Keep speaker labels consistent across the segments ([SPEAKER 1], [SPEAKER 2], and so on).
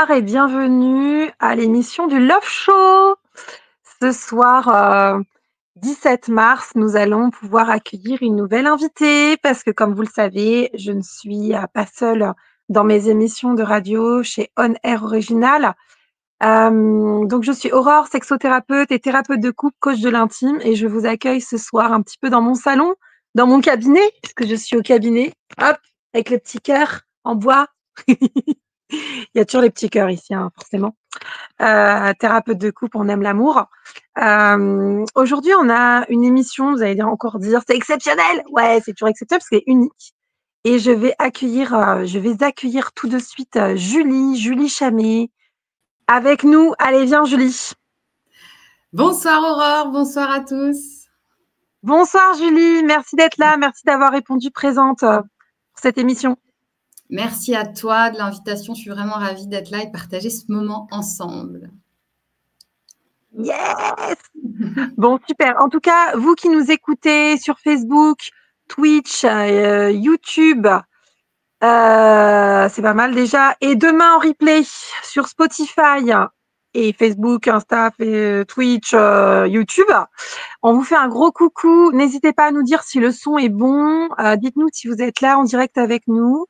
[SPEAKER 1] Bonsoir et bienvenue à l'émission du Love Show. Ce soir, 17 mars, nous allons pouvoir accueillir une nouvelle invitée parce que comme vous le savez, je ne suis pas seule dans mes émissions de radio chez On Air Original. Donc je suis Aurore, sexothérapeute et thérapeute de couple, coach de l'intime et je vous accueille ce soir un petit peu dans mon salon, dans mon cabinet, puisque je suis au cabinet, hop, avec le petit cœur en bois. Il y a toujours les petits cœurs ici, hein, forcément. Thérapeute de couple, on aime l'amour. Aujourd'hui, on a une émission, vous allez encore dire, c'est exceptionnel. Ouais, c'est toujours exceptionnel parce que c'est unique. Et je vais accueillir tout de suite Julie Chamet avec nous. Allez, viens Julie.
[SPEAKER 2] Bonsoir Aurore, bonsoir à tous.
[SPEAKER 1] Bonsoir Julie, merci d'être là, merci d'avoir répondu présente pour cette émission.
[SPEAKER 2] Merci à toi de l'invitation, je suis vraiment ravie d'être là et de partager ce moment ensemble.
[SPEAKER 1] Yes. Bon, super. En tout cas, vous qui nous écoutez sur Facebook, Twitch, YouTube, c'est pas mal déjà. Et demain en replay sur Spotify et Facebook, Insta, Twitch, YouTube. On vous fait un gros coucou. N'hésitez pas à nous dire si le son est bon. Dites-nous si vous êtes là en direct avec nous.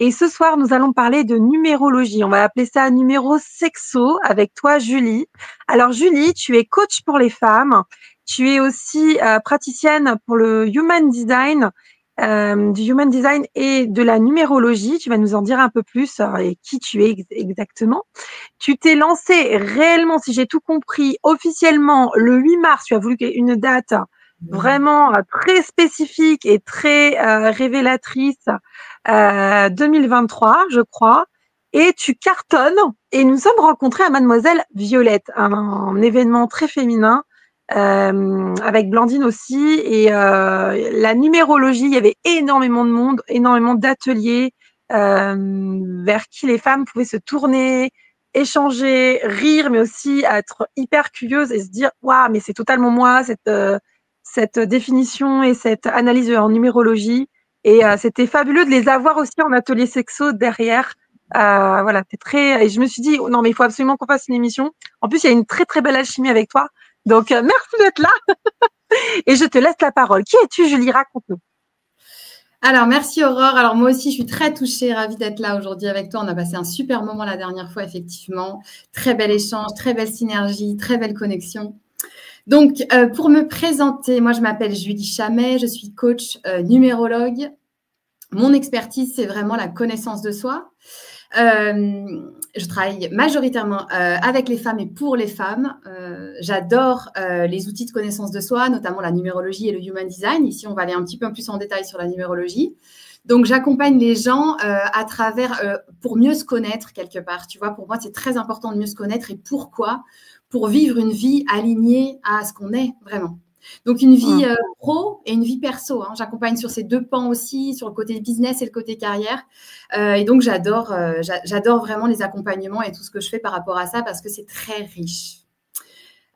[SPEAKER 1] Et ce soir, nous allons parler de numérologie. On va appeler ça numéro sexo avec toi, Julie. Alors, Julie, tu es coach pour les femmes. Tu es aussi praticienne pour le Human Design, du Human Design et de la numérologie. Tu vas nous en dire un peu plus et qui tu es exactement. Tu t'es lancée réellement, si j'ai tout compris, officiellement le 8 mars. Tu as voulu une date vraiment très spécifique et très révélatrice. 2023, je crois, et tu cartonnes. Et nous sommes rencontrés à Mademoiselle Violette, un événement très féminin avec Blandine aussi. Et la numérologie, il y avait énormément de monde, énormément d'ateliers vers qui les femmes pouvaient se tourner, échanger, rire, mais aussi être hyper curieuses et se dire waouh, mais c'est totalement moi cette définition et cette analyse en numérologie. Et c'était fabuleux de les avoir aussi en atelier sexo derrière. Voilà, c'est très. Et je me suis dit, oh, non, mais il faut absolument qu'on fasse une émission. En plus, il y a une très très belle alchimie avec toi. Donc, merci d'être là. Et je te laisse la parole. Qui es-tu, Julie? Raconte-nous.
[SPEAKER 2] Alors, merci Aurore. Alors, moi aussi, je suis très touchée, ravie d'être là aujourd'hui avec toi. On a passé un super moment la dernière fois, effectivement. Très bel échange, très belle synergie, très belle connexion. Donc, pour me présenter, moi, je m'appelle Julie Chamet, je suis coach numérologue. Mon expertise, c'est vraiment la connaissance de soi. Je travaille majoritairement avec les femmes et pour les femmes. J'adore les outils de connaissance de soi, notamment la numérologie et le Human Design. Ici, on va aller un petit peu plus en détail sur la numérologie. Donc, j'accompagne les gens à travers, pour mieux se connaître quelque part. Tu vois, pour moi, c'est très important de mieux se connaître. Et pourquoi? Pour vivre une vie alignée à ce qu'on est vraiment. Donc, une vie pro et une vie perso. Hein. J'accompagne sur ces deux pans aussi, sur le côté business et le côté carrière. Et donc, j'adore vraiment les accompagnements et tout ce que je fais par rapport à ça parce que c'est très riche.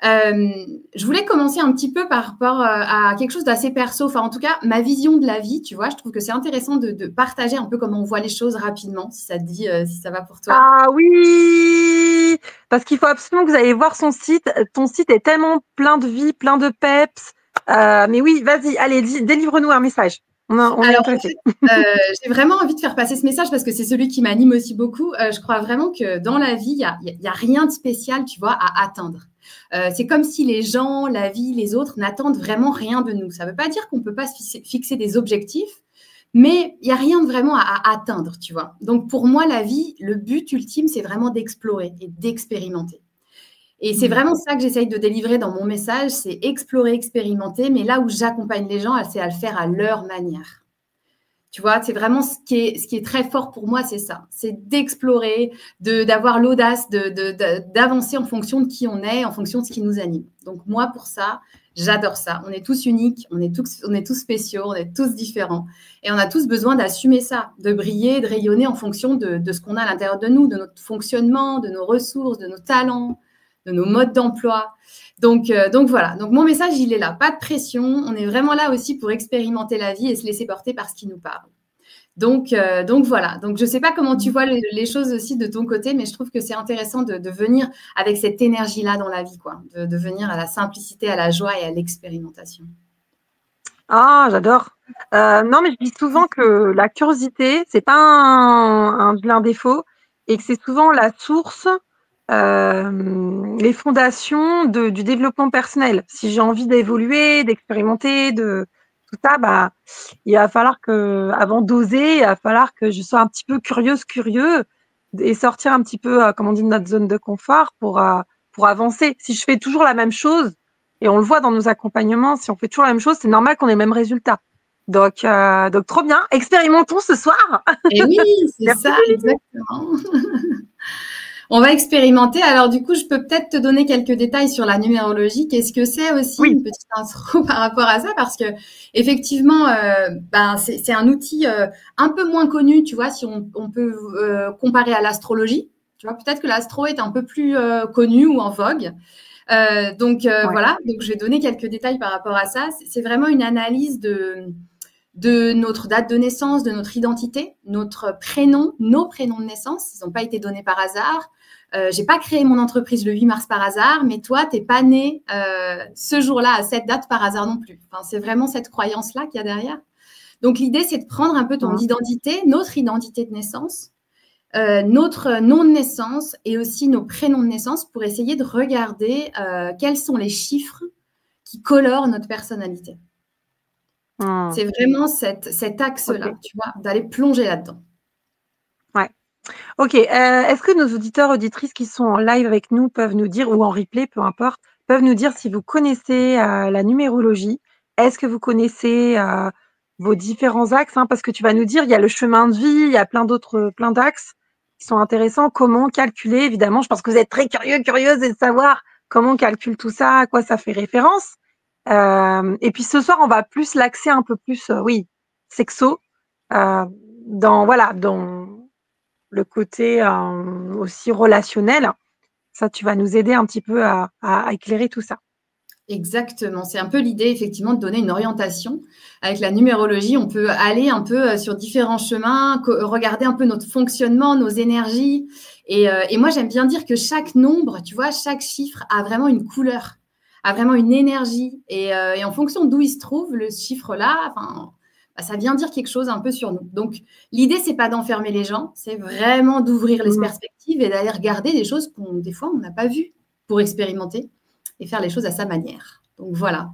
[SPEAKER 2] Je voulais commencer un petit peu par rapport à quelque chose d'assez perso, enfin en tout cas ma vision de la vie, tu vois, je trouve que c'est intéressant de partager un peu comment on voit les choses rapidement, si ça te dit, si ça va pour toi.
[SPEAKER 1] Ah oui, parce qu'il faut absolument que vous allez voir son site. Ton site est tellement plein de vie, plein de peps. Mais oui, vas-y, allez, délivre-nous un message. On est intéressés.
[SPEAKER 2] En fait, j'ai vraiment envie de faire passer ce message parce que c'est celui qui m'anime aussi beaucoup. Je crois vraiment que dans la vie, il y a rien de spécial, tu vois, à atteindre. C'est comme si les gens, la vie, les autres n'attendent vraiment rien de nous. Ça ne veut pas dire qu'on ne peut pas se fixer des objectifs, mais il n'y a rien de vraiment à atteindre, tu vois. Donc, pour moi, la vie, le but ultime, c'est vraiment d'explorer et d'expérimenter. Et c'est vraiment ça que j'essaye de délivrer dans mon message, c'est explorer, expérimenter, mais là où j'accompagne les gens, c'est à le faire à leur manière. Tu vois, c'est vraiment ce qui est très fort pour moi, c'est ça. C'est d'explorer, d'avoir l'audace, d'avancer en fonction de qui on est, en fonction de ce qui nous anime. Donc, moi, pour ça, j'adore ça. On est tous uniques, on est tous spéciaux, on est tous différents. Et on a tous besoin d'assumer ça, de briller, de rayonner en fonction de ce qu'on a à l'intérieur de nous, de notre fonctionnement, de nos ressources, de nos talents, de nos modes d'emploi. Donc voilà. Donc, mon message, il est là. Pas de pression. On est vraiment là aussi pour expérimenter la vie et se laisser porter par ce qui nous parle. Donc voilà. Donc, je ne sais pas comment tu vois les choses aussi de ton côté, mais je trouve que c'est intéressant de venir avec cette énergie-là dans la vie, quoi. De venir à la simplicité, à la joie et à l'expérimentation.
[SPEAKER 1] Ah, j'adore. Non, mais je dis souvent que la curiosité, c'est pas un vilain défaut et que c'est souvent la source, les fondations du développement personnel. Si j'ai envie d'évoluer, d'expérimenter, de tout ça, bah, il va falloir que, avant d'oser, il va falloir que je sois un petit peu curieux et sortir un petit peu, comme on dit, de notre zone de confort pour avancer. Si je fais toujours la même chose, et on le voit dans nos accompagnements, si on fait toujours la même chose, c'est normal qu'on ait le même résultat. Donc trop bien. Expérimentons ce soir.
[SPEAKER 2] Et oui, c'est ça, exactement. On va expérimenter. Alors, du coup, je peux peut-être te donner quelques détails sur la numérologie. Qu'est-ce que c'est aussi,
[SPEAKER 1] Oui.
[SPEAKER 2] une petite intro par rapport à ça, parce que effectivement, c'est un outil un peu moins connu, tu vois, si on peut comparer à l'astrologie. Tu vois, peut-être que l'astro est un peu plus connu ou en vogue. Voilà, donc je vais donner quelques détails par rapport à ça. C'est vraiment une analyse de notre date de naissance, de notre identité, notre prénom, nos prénoms de naissance. Ils n'ont pas été donnés par hasard. J'ai pas créé mon entreprise le 8 mars par hasard, mais toi, t'es pas né ce jour-là à cette date par hasard non plus. Enfin, c'est vraiment cette croyance-là qu'il y a derrière. Donc l'idée, c'est de prendre un peu ton identité, notre identité de naissance, notre nom de naissance et aussi nos prénoms de naissance pour essayer de regarder quels sont les chiffres qui colorent notre personnalité. C'est vraiment cet axe-là, tu vois, d'aller plonger là-dedans.
[SPEAKER 1] Ouais. Ok. Est-ce que nos auditeurs, auditrices qui sont en live avec nous peuvent nous dire, ou en replay, peu importe, peuvent nous dire si vous connaissez la numérologie? Est-ce que vous connaissez vos différents axes, parce que tu vas nous dire, il y a le chemin de vie, il y a plein d'axes qui sont intéressants. Comment calculer? Évidemment, je pense que vous êtes très curieuse de savoir comment on calcule tout ça, à quoi ça fait référence. Et puis ce soir, on va plus l'axer un peu plus, sexo, dans le côté aussi relationnel. Ça, tu vas nous aider un petit peu à éclairer tout ça.
[SPEAKER 2] Exactement. C'est un peu l'idée, effectivement, de donner une orientation. Avec la numérologie, on peut aller un peu sur différents chemins, regarder un peu notre fonctionnement, nos énergies. Et moi, j'aime bien dire que chaque nombre, tu vois, chaque chiffre a vraiment une couleur, a vraiment une énergie. Et en fonction d'où il se trouve, le chiffre-là, ça vient dire quelque chose un peu sur nous. Donc, l'idée, c'est pas d'enfermer les gens, c'est vraiment d'ouvrir les perspectives et d'aller regarder des choses des fois, on n'a pas vues pour expérimenter et faire les choses à sa manière. Donc, voilà.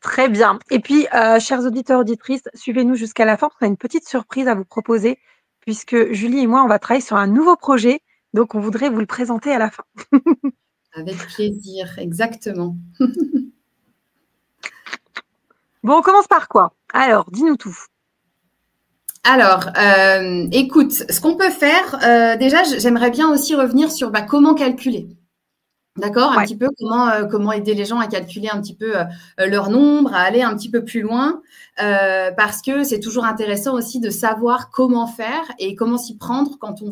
[SPEAKER 1] Très bien. Et puis, chers auditeurs, auditrices, suivez-nous jusqu'à la fin. On a une petite surprise à vous proposer, puisque Julie et moi, on va travailler sur un nouveau projet. Donc, on voudrait vous le présenter à la fin.
[SPEAKER 2] Avec plaisir, exactement.
[SPEAKER 1] Bon, on commence par quoi? Alors, dis-nous tout.
[SPEAKER 2] Alors, écoute, ce qu'on peut faire, déjà, j'aimerais bien aussi revenir sur comment calculer. D'accord, un petit peu comment aider les gens à calculer un petit peu leur nombre, à aller un petit peu plus loin, parce que c'est toujours intéressant aussi de savoir comment faire et comment s'y prendre quand on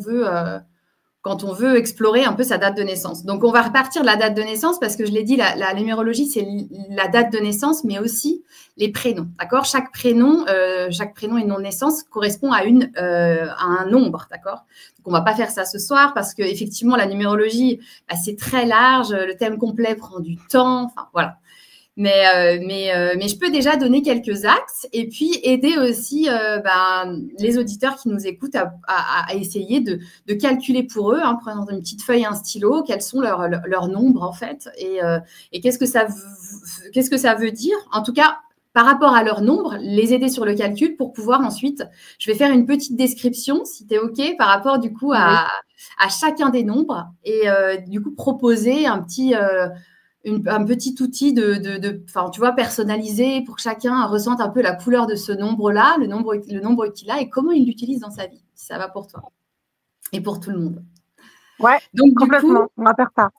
[SPEAKER 2] veut explorer un peu sa date de naissance. Donc, on va repartir de la date de naissance parce que je l'ai dit, la numérologie, c'est la date de naissance, mais aussi les prénoms. D'accord ? Chaque prénom et nom de naissance correspond à un nombre. D'accord ? Donc, on ne va pas faire ça ce soir parce qu'effectivement, la numérologie, c'est très large. Le thème complet prend du temps. Enfin, voilà. Mais je peux déjà donner quelques axes et puis aider aussi les auditeurs qui nous écoutent à essayer de calculer pour eux, prenant une petite feuille et un stylo, quels sont leurs nombres en fait et qu'est-ce que ça veut dire. En tout cas, par rapport à leur nombre, les aider sur le calcul pour pouvoir ensuite, je vais faire une petite description, si tu es OK, par rapport du coup à chacun des nombres et du coup proposer un petit outil tu vois, personnalisé pour que chacun ressente un peu la couleur de ce nombre-là, le nombre qu'il a et comment il l'utilise dans sa vie, si ça va pour toi et pour tout le monde.
[SPEAKER 1] Ouais, donc complètement, du coup, on va faire ça.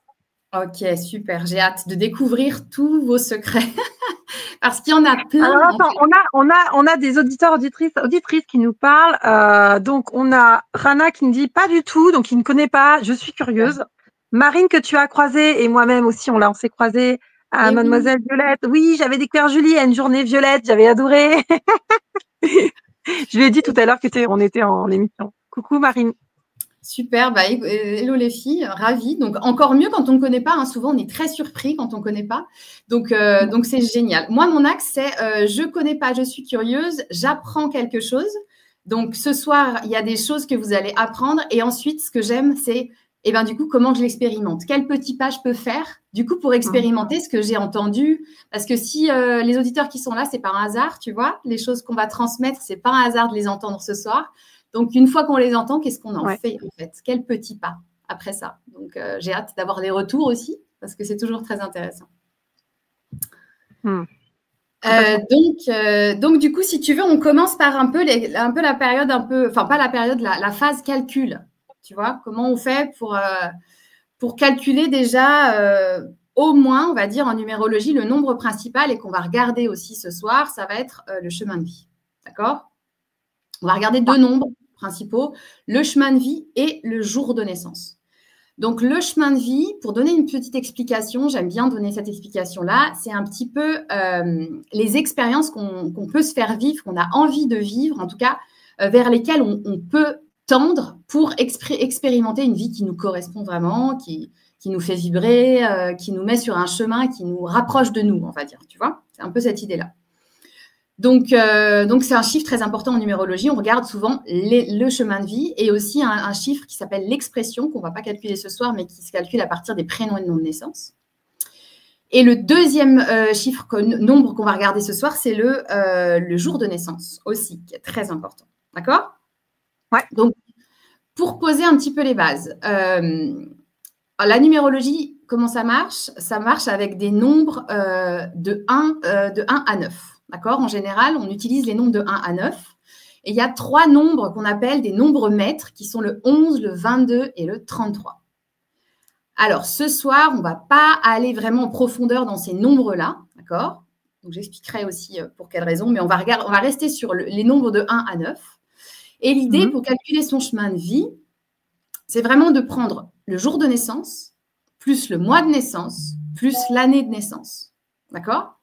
[SPEAKER 2] Ok, super. J'ai hâte de découvrir tous vos secrets parce qu'il y en a plein.
[SPEAKER 1] Alors attends, on a des auditeurs, auditrices qui nous parlent. Donc on a Rana qui ne dit pas du tout, donc il ne connaît pas. Je suis curieuse. Ouais. Marine que tu as croisée et moi-même aussi, on s'est croisés à Mademoiselle Violette. Oui, j'avais découvert Julie à une journée Violette, j'avais adoré. Je lui ai dit tout à l'heure qu'on était en émission. Coucou Marine.
[SPEAKER 2] Super, bah, hello les filles, ravie. Donc encore mieux quand on ne connaît pas, hein. Souvent on est très surpris quand on ne connaît pas. Donc c'est génial. Moi, mon axe, c'est je ne connais pas, je suis curieuse, j'apprends quelque chose. Donc ce soir, il y a des choses que vous allez apprendre. Et ensuite, ce que j'aime, c'est du coup, comment je l'expérimente. Quel petit pas je peux faire, du coup, pour expérimenter ce que j'ai entendu. Parce que si les auditeurs qui sont là, c'est par un hasard, tu vois, les choses qu'on va transmettre, c'est pas un hasard de les entendre ce soir. Donc, une fois qu'on les entend, qu'est-ce qu'on en fait, en fait? Quel petit pas après ça? Donc, j'ai hâte d'avoir les retours aussi, parce que c'est toujours très intéressant. Donc, du coup, si tu veux, on commence par un peu la période, enfin, pas la période, la phase calcul. Tu vois, comment on fait pour calculer déjà, au moins, on va dire, en numérologie, le nombre principal et qu'on va regarder aussi ce soir, ça va être le chemin de vie. D'accord? On va regarder deux nombres principaux, le chemin de vie et le jour de naissance. Donc, le chemin de vie, pour donner une petite explication, j'aime bien donner cette explication-là, c'est un petit peu les expériences qu'on peut se faire vivre, qu'on a envie de vivre, en tout cas, vers lesquelles on peut tendre pour expérimenter une vie qui nous correspond vraiment, qui nous fait vibrer, qui nous met sur un chemin, qui nous rapproche de nous, on va dire, tu vois. C'est un peu cette idée-là. Donc, c'est un chiffre très important en numérologie. On regarde souvent le chemin de vie et aussi un chiffre qui s'appelle l'expression, qu'on ne va pas calculer ce soir, mais qui se calcule à partir des prénoms et noms de naissance. Et le deuxième nombre qu'on va regarder ce soir, c'est le jour de naissance aussi, qui est très important. D'accord?
[SPEAKER 1] Ouais.
[SPEAKER 2] Donc, pour poser un petit peu les bases, la numérologie, comment ça marche? Ça marche avec des nombres de 1 à 9. D'accord? En général, on utilise les nombres de 1 à 9. Et il y a 3 nombres qu'on appelle des nombres maîtres, qui sont le 11, le 22 et le 33. Alors, ce soir, on ne va pas aller vraiment en profondeur dans ces nombres-là. D'accord? Donc, j'expliquerai aussi pour quelles raisons. Mais on va rester sur les nombres de 1 à 9. Et l'idée, pour calculer son chemin de vie, c'est vraiment de prendre le jour de naissance, plus le mois de naissance, plus l'année de naissance. D'accord?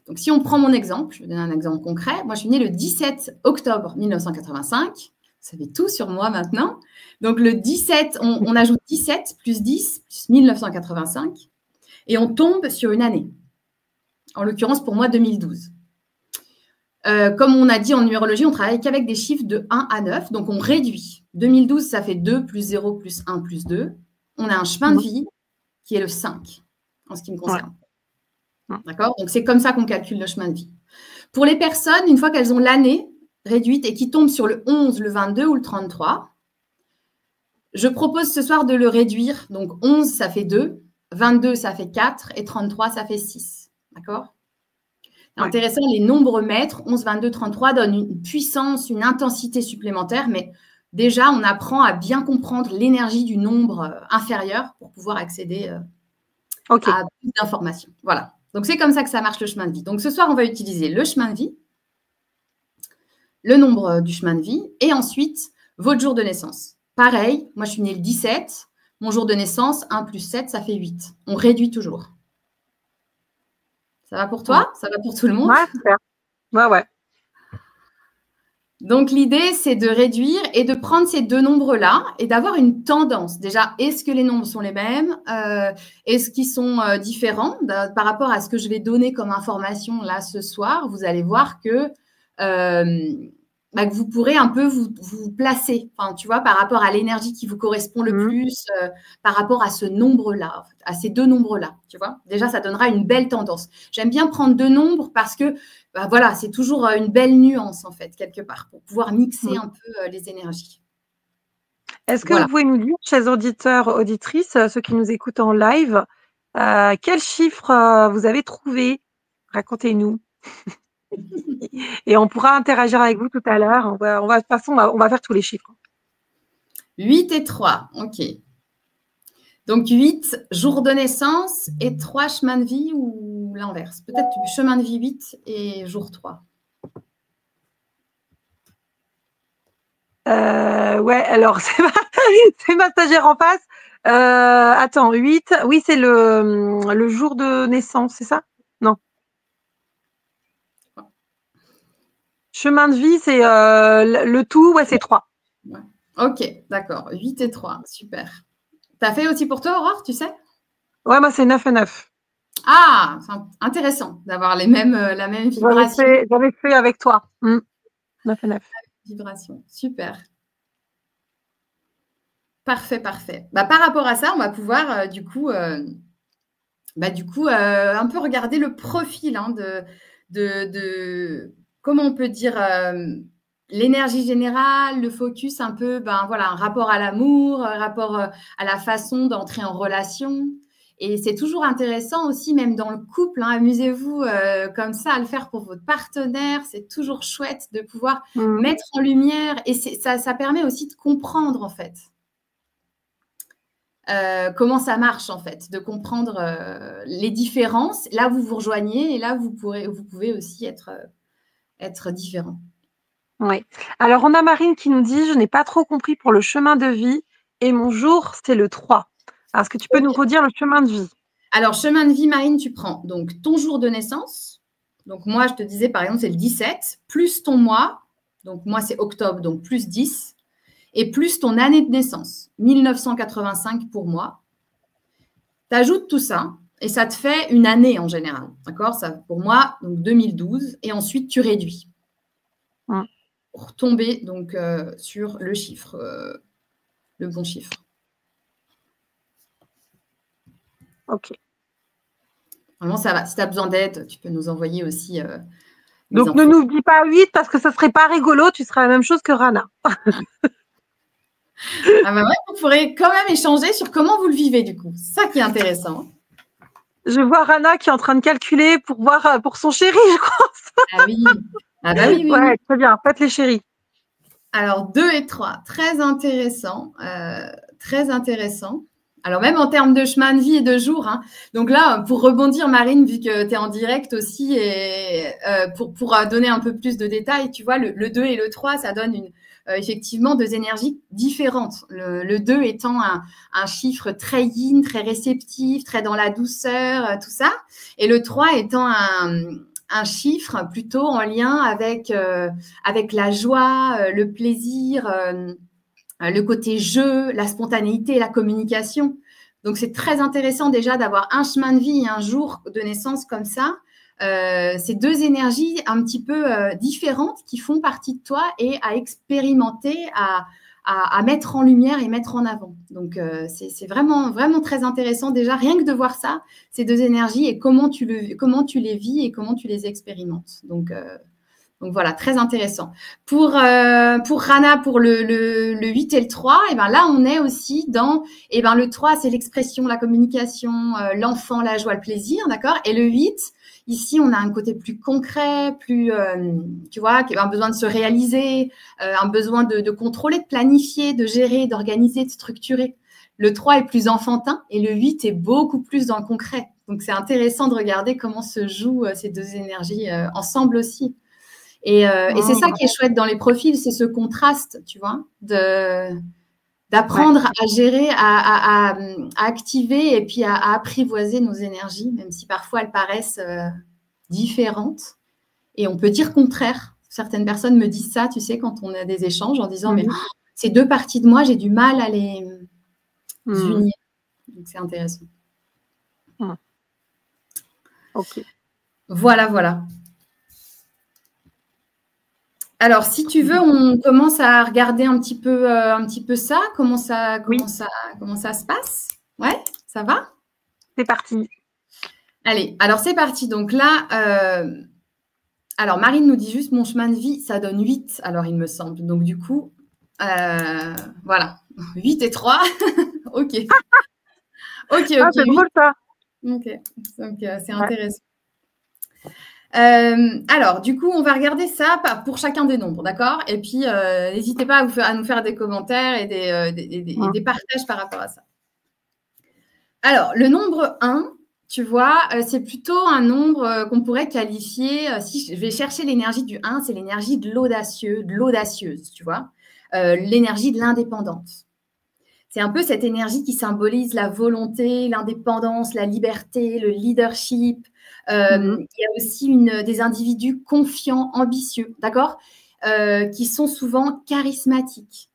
[SPEAKER 2] Donc, si on prend mon exemple, je vais donner un exemple concret. Moi, je suis née le 17 octobre 1985. Vous savez tout sur moi maintenant. Donc, le 17, on ajoute 17 plus 10 plus 1985 et on tombe sur une année. En l'occurrence, pour moi, 2012. Comme on a dit en numérologie, on travaille qu'avec des chiffres de 1 à 9. Donc, on réduit. 2012, ça fait 2 plus 0 plus 1 plus 2. On a un chemin de vie qui est le 5, en ce qui me concerne. D'accord? Donc, c'est comme ça qu'on calcule le chemin de vie. Pour les personnes, une fois qu'elles ont l'année réduite et qui tombent sur le 11, le 22 ou le 33, je propose ce soir de le réduire. Donc, 11, ça fait 2, 22, ça fait 4 et 33, ça fait 6. D'accord? C'est intéressant, les nombres maîtres, 11, 22, 33, donnent une puissance, une intensité supplémentaire, mais déjà, on apprend à bien comprendre l'énergie du nombre inférieur pour pouvoir accéder à plus d'informations. Voilà. Donc, c'est comme ça que ça marche le chemin de vie. Donc, ce soir, on va utiliser le chemin de vie, le nombre du chemin de vie et ensuite, votre jour de naissance. Pareil, moi, je suis née le 17. Mon jour de naissance, 1 plus 7, ça fait 8. On réduit toujours. Ça va pour toi? Ça va pour tout le monde?
[SPEAKER 1] Ouais, super. Ouais.
[SPEAKER 2] Donc, l'idée, c'est de réduire et de prendre ces deux nombres-là et d'avoir une tendance. Déjà, est-ce que les nombres sont les mêmes? Est-ce qu'ils sont différents par rapport à ce que je vais donner comme information là ce soir? Vous allez voir que vous pourrez un peu vous placer, enfin, tu vois, par rapport à l'énergie qui vous correspond le plus, par rapport à ce nombre-là, en fait, à ces deux nombres-là, tu vois. Déjà, ça donnera une belle tendance. J'aime bien prendre deux nombres parce que, voilà, c'est toujours une belle nuance, en fait, quelque part, pour pouvoir mixer un peu les énergies.
[SPEAKER 1] Est-ce que vous pouvez nous dire, chers auditeurs, auditrices, ceux qui nous écoutent en live, quel chiffre vous avez trouvé? Racontez-nous. Et on pourra interagir avec vous tout à l'heure. De toute façon, on va faire tous les chiffres.
[SPEAKER 2] 8 et 3, ok. Donc 8, jour de naissance et 3, chemin de vie ou l'inverse? Peut-être chemin de vie 8 et jour 3.
[SPEAKER 1] Ouais, alors c'est ma stagiaire en face. Attends, 8, oui, c'est le jour de naissance, c'est ça? Non. Chemin de vie, c'est le tout, ouais, c'est 3.
[SPEAKER 2] Ouais. Ok, d'accord. 8 et 3, super. Tu as fait aussi pour toi, Aurore, tu sais?
[SPEAKER 1] Ouais, moi, c'est 9 et 9.
[SPEAKER 2] Ah, c'est intéressant d'avoir la même vibration.
[SPEAKER 1] J'avais fait avec toi. 9 et 9.
[SPEAKER 2] Vibration, super. Parfait, parfait. Bah, par rapport à ça, on va pouvoir du coup, un peu regarder le profil hein, de comment on peut dire l'énergie générale, le focus un peu, voilà, un rapport à l'amour, un rapport à la façon d'entrer en relation. Et c'est toujours intéressant aussi, même dans le couple, hein, amusez-vous comme ça à le faire pour votre partenaire. C'est toujours chouette de pouvoir mettre en lumière et ça permet aussi de comprendre en fait. Comment ça marche en fait, de comprendre les différences. Là, vous vous rejoignez et là, vous pouvez aussi être différent.
[SPEAKER 1] Oui. Alors, on a Marine qui nous dit, je n'ai pas trop compris pour le chemin de vie et mon jour, c'est le 3. Alors, est-ce que tu peux nous redire le chemin de vie?
[SPEAKER 2] Alors, chemin de vie, Marine, tu prends donc ton jour de naissance. Donc, moi, je te disais, par exemple, c'est le 17, plus ton mois. Donc, moi, c'est octobre, donc plus 10. Et plus ton année de naissance, 1985 pour moi. Tu ajoutes tout ça et ça te fait une année en général. D'accord? Ça, pour moi, donc 2012. Et ensuite, tu réduis. Pour tomber donc, sur le chiffre, le bon chiffre.
[SPEAKER 1] Ok.
[SPEAKER 2] Vraiment, ça va. Si tu as besoin d'aide, tu peux nous envoyer aussi
[SPEAKER 1] donc,
[SPEAKER 2] infos.
[SPEAKER 1] ne nous dis pas 8 parce que ça ne serait pas rigolo. Tu seras la même chose que Rana.
[SPEAKER 2] Ah bah ouais, vous pourrez quand même échanger sur comment vous le vivez du coup. C'est ça qui est intéressant.
[SPEAKER 1] Je vois Rana qui est en train de calculer pour voir pour son chéri, je crois.
[SPEAKER 2] Ah oui. Ah bah oui, oui.
[SPEAKER 1] Ouais,
[SPEAKER 2] oui.
[SPEAKER 1] très bien. Faites les chéris.
[SPEAKER 2] Alors, 2 et 3, très intéressant. Très intéressant. Alors, même en termes de chemin de vie et de jour. Hein. Donc là, pour rebondir, Marine, vu que tu es en direct aussi, et pour donner un peu plus de détails, tu vois, le 2 et le 3, ça donne effectivement deux énergies différentes. Le 2 étant un chiffre très yin, très réceptif, très dans la douceur, tout ça. Et le 3 étant un chiffre plutôt en lien avec la joie, le plaisir, le côté jeu, la spontanéité, la communication. Donc, c'est très intéressant déjà d'avoir un chemin de vie et un jour de naissance comme ça. C'est deux énergies un petit peu différentes qui font partie de toi et à expérimenter, à mettre en lumière et mettre en avant. Donc, c'est vraiment, vraiment très intéressant déjà, rien que de voir ça, ces deux énergies et comment tu les vis et comment tu les expérimentes. Donc voilà, très intéressant. Pour Rana, pour le 8 et le 3, et ben là, on est aussi dans, et ben le 3, c'est l'expression, la communication, l'enfant, la joie, le plaisir, d'accord? Et le 8, ici, on a un côté plus concret, plus, tu vois, un besoin de se réaliser, un besoin de contrôler, de planifier, de gérer, d'organiser, de structurer. Le 3 est plus enfantin et le 8 est beaucoup plus dans le concret. Donc, c'est intéressant de regarder comment se jouent ces deux énergies ensemble aussi. Et c'est ça qui est chouette dans les profils, c'est ce contraste, tu vois, d'apprendre à gérer, à activer et puis à apprivoiser nos énergies, même si parfois elles paraissent différentes. Et on peut dire contraire. Certaines personnes me disent ça, tu sais, quand on a des échanges en disant mais ces deux parties de moi, j'ai du mal à les unir. Donc, c'est intéressant.
[SPEAKER 1] Ok.
[SPEAKER 2] Voilà, voilà. Alors, si tu veux, on commence à regarder un petit peu ça, comment ça se passe. Ouais, ça va?
[SPEAKER 1] C'est parti.
[SPEAKER 2] Allez, alors c'est parti. Donc là, alors Marine nous dit juste mon chemin de vie, ça donne 8, alors il me semble. Donc du coup, voilà, 8 et 3. Ok. Ok.
[SPEAKER 1] C'est drôle ça.
[SPEAKER 2] Ok, donc c'est intéressant. Alors, du coup, on va regarder ça pour chacun des nombres, d'accord? Et puis, n'hésitez pas à nous faire des commentaires et des partages par rapport à ça. Alors, le nombre 1, tu vois, c'est plutôt un nombre qu'on pourrait qualifier, si je vais chercher l'énergie du 1, c'est l'énergie de l'audacieux, de l'audacieuse, tu vois, l'énergie de l'indépendante. C'est un peu cette énergie qui symbolise la volonté, l'indépendance, la liberté, le leadership. Il y a aussi des individus confiants, ambitieux, d'accord, qui sont souvent charismatiques.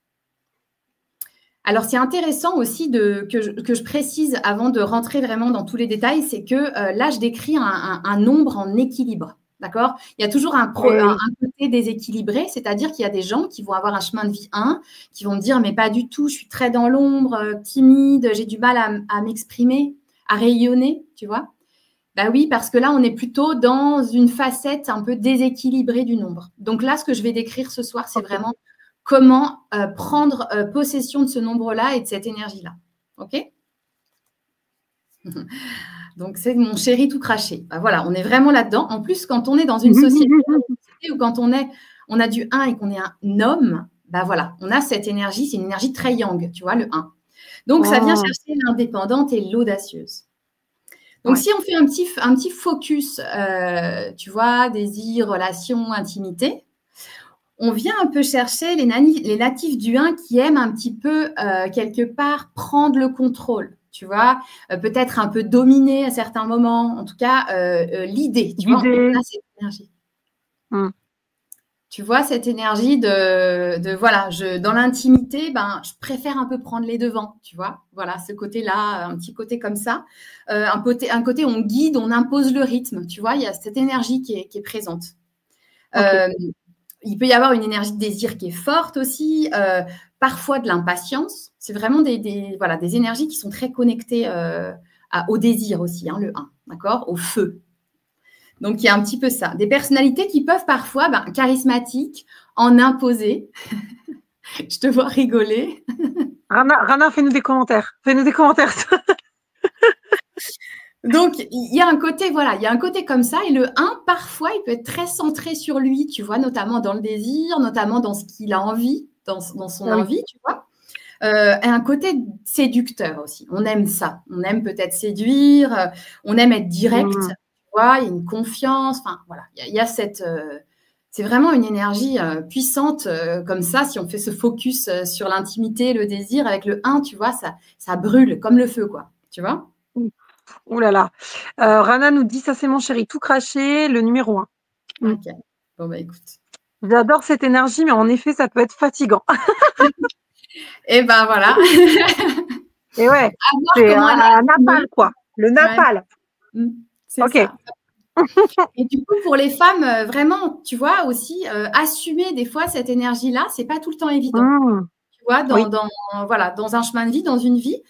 [SPEAKER 2] Alors, c'est intéressant aussi que je précise avant de rentrer vraiment dans tous les détails, c'est que là, je décris un nombre en équilibre. D'accord? Il y a toujours un côté déséquilibré, c'est-à-dire qu'il y a des gens qui vont avoir un chemin de vie 1, qui vont me dire, mais pas du tout, je suis très dans l'ombre, timide, j'ai du mal à m'exprimer, à rayonner, tu vois? Ben oui, parce que là, on est plutôt dans une facette un peu déséquilibrée du nombre. Donc là, ce que je vais décrire ce soir, c'est vraiment comment prendre possession de ce nombre-là et de cette énergie-là. OK? Donc, c'est mon chéri tout craché. Ben voilà, on est vraiment là-dedans. En plus, quand on est dans une société ou quand on a du 1 et qu'on est un homme, ben voilà, on a cette énergie, c'est une énergie très yang, tu vois, le 1. Donc, ça vient chercher l'indépendante et l'audacieuse. Donc, si on fait un petit focus, tu vois, désir, relation, intimité, on vient un peu chercher les natifs du 1 qui aiment un petit peu, quelque part, prendre le contrôle. Tu vois, peut-être un peu dominer à certains moments, en tout cas, l'idée. Tu vois, on a cette énergie. Tu vois, cette énergie voilà, dans l'intimité, ben, je préfère un peu prendre les devants, tu vois. Voilà, ce côté-là, un petit côté comme ça. Un côté, on guide, on impose le rythme, tu vois. Il y a cette énergie qui est présente. Il peut y avoir une énergie de désir qui est forte aussi, parfois de l'impatience. C'est vraiment des énergies qui sont très connectées au désir aussi, hein, le 1, d'accord, au feu. Donc, il y a un petit peu ça. Des personnalités qui peuvent parfois, charismatiques, en imposer. Je te vois rigoler.
[SPEAKER 1] Rana, fais-nous des commentaires. Fais-nous des commentaires.
[SPEAKER 2] Donc, il y a un côté, voilà, il y a un côté comme ça. Et le 1, parfois, il peut être très centré sur lui, tu vois, notamment dans le désir, notamment dans ce qu'il a envie, dans son envie, tu vois. Et un côté séducteur aussi. On aime ça. On aime peut-être séduire. On aime être direct. Tu vois, il y a une confiance. Enfin, voilà, il y a cette… c'est vraiment une énergie puissante comme ça. Si on fait ce focus sur l'intimité, le désir, avec le 1, tu vois, ça brûle comme le feu, quoi. Tu vois?
[SPEAKER 1] Ouh là là. Rana nous dit, ça c'est mon chéri, tout craché, le numéro 1.
[SPEAKER 2] Ok. Bon, bah écoute.
[SPEAKER 1] J'adore cette énergie, mais en effet, ça peut être fatigant.
[SPEAKER 2] Et ben voilà.
[SPEAKER 1] Et ouais, c'est un napal, quoi. Le napal.
[SPEAKER 2] Ouais. C'est ça. Et du coup, pour les femmes, vraiment, tu vois, aussi, assumer des fois cette énergie-là, c'est pas tout le temps évident. Tu vois, dans un chemin de vie, dans une vie,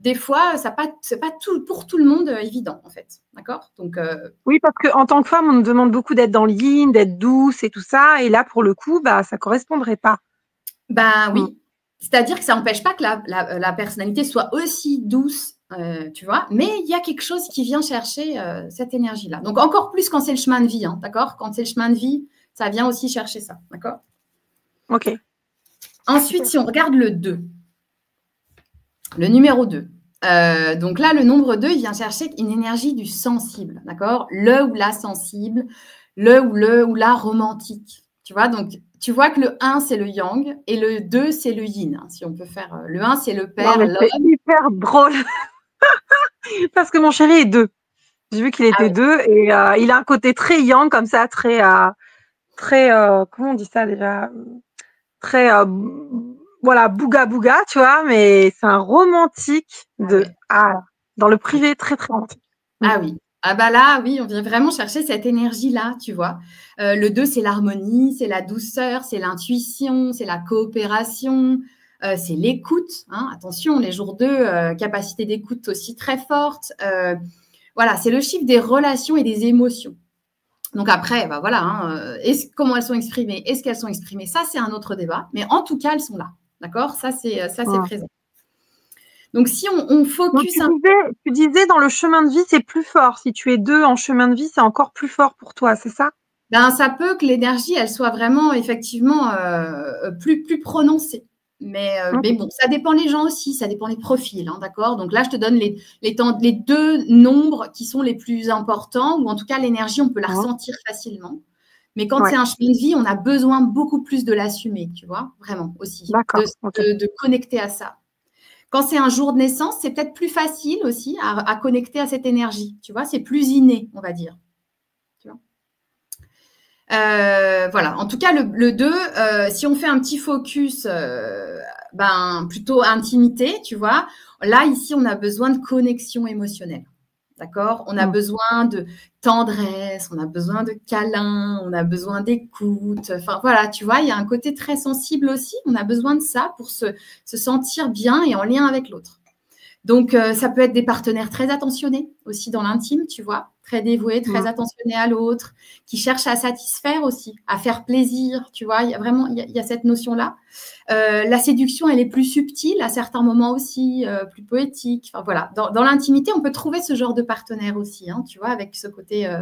[SPEAKER 2] des fois, c'est pas tout, pour tout le monde évident, en fait. D'accord? Donc,
[SPEAKER 1] oui, parce qu'en tant que femme, on nous demande beaucoup d'être dans le yin, d'être douce et tout ça. Et là, pour le coup, ça correspondrait pas.
[SPEAKER 2] Ben oui. C'est-à-dire que ça n'empêche pas que la personnalité soit aussi douce, tu vois, mais il y a quelque chose qui vient chercher cette énergie-là. Donc, encore plus quand c'est le chemin de vie, hein, d'accord? Quand c'est le chemin de vie, ça vient aussi chercher ça, d'accord?
[SPEAKER 1] Ok.
[SPEAKER 2] Ensuite, si on regarde le 2, le numéro 2, donc là, le nombre 2, il vient chercher une énergie du sensible, d'accord? Le ou la sensible, le ou la romantique, tu vois? Donc, tu vois que le 1, c'est le yang et le 2, c'est le yin, hein, si on peut faire. Le 1, c'est le père, l'homme.
[SPEAKER 1] C'est hyper drôle. Parce que mon chéri est 2. J'ai vu qu'il était 2 et il a un côté très yang, comme ça, très, comment on dit ça déjà? Très, voilà, bouga bouga, tu vois, mais c'est un romantique dans le privé, très, très romantique.
[SPEAKER 2] Ah oui. Ah bah là, oui, on vient vraiment chercher cette énergie-là, tu vois. Le 2, c'est l'harmonie, c'est la douceur, c'est l'intuition, c'est la coopération, c'est l'écoute. Hein. Attention, les jours 2, capacité d'écoute aussi très forte. Voilà, c'est le chiffre des relations et des émotions. Donc après, voilà, hein, comment elles sont exprimées, est-ce qu'elles sont exprimées? Ça, c'est un autre débat. Mais en tout cas, elles sont là. D'accord? Ça, c'est présent. Donc, si on focus…
[SPEAKER 1] Donc, tu disais, dans le chemin de vie, c'est plus fort. Si tu es 2 en chemin de vie, c'est encore plus fort pour toi, c'est ça?
[SPEAKER 2] Ça peut que l'énergie, elle soit vraiment, effectivement, plus prononcée. Mais bon, ça dépend les gens aussi, ça dépend les profils, hein, d'accord? Donc là, je te donne les 2 nombres qui sont les plus importants, ou en tout cas, l'énergie, on peut la ressentir facilement. Mais quand c'est un chemin de vie, on a besoin beaucoup plus de l'assumer, tu vois, vraiment aussi, de connecter à ça. Quand c'est un jour de naissance, c'est peut-être plus facile aussi à connecter à cette énergie. Tu vois, c'est plus inné, on va dire. Tu vois. Voilà. En tout cas, le 2, si on fait un petit focus, plutôt intimité, tu vois. Là, ici, on a besoin de connexion émotionnelle. D'accord? On a besoin de tendresse, on a besoin de câlins, on a besoin d'écoute. Enfin, voilà, tu vois, il y a un côté très sensible aussi. On a besoin de ça pour se sentir bien et en lien avec l'autre. Donc, ça peut être des partenaires très attentionnés aussi dans l'intime, tu vois, très dévoués, très attentionnés à l'autre, qui cherchent à satisfaire aussi, à faire plaisir, tu vois. Il y a vraiment, il y a cette notion-là. La séduction, elle est plus subtile à certains moments aussi, plus poétique. Enfin, voilà, dans l'intimité, on peut trouver ce genre de partenaire aussi, hein, tu vois, avec ce côté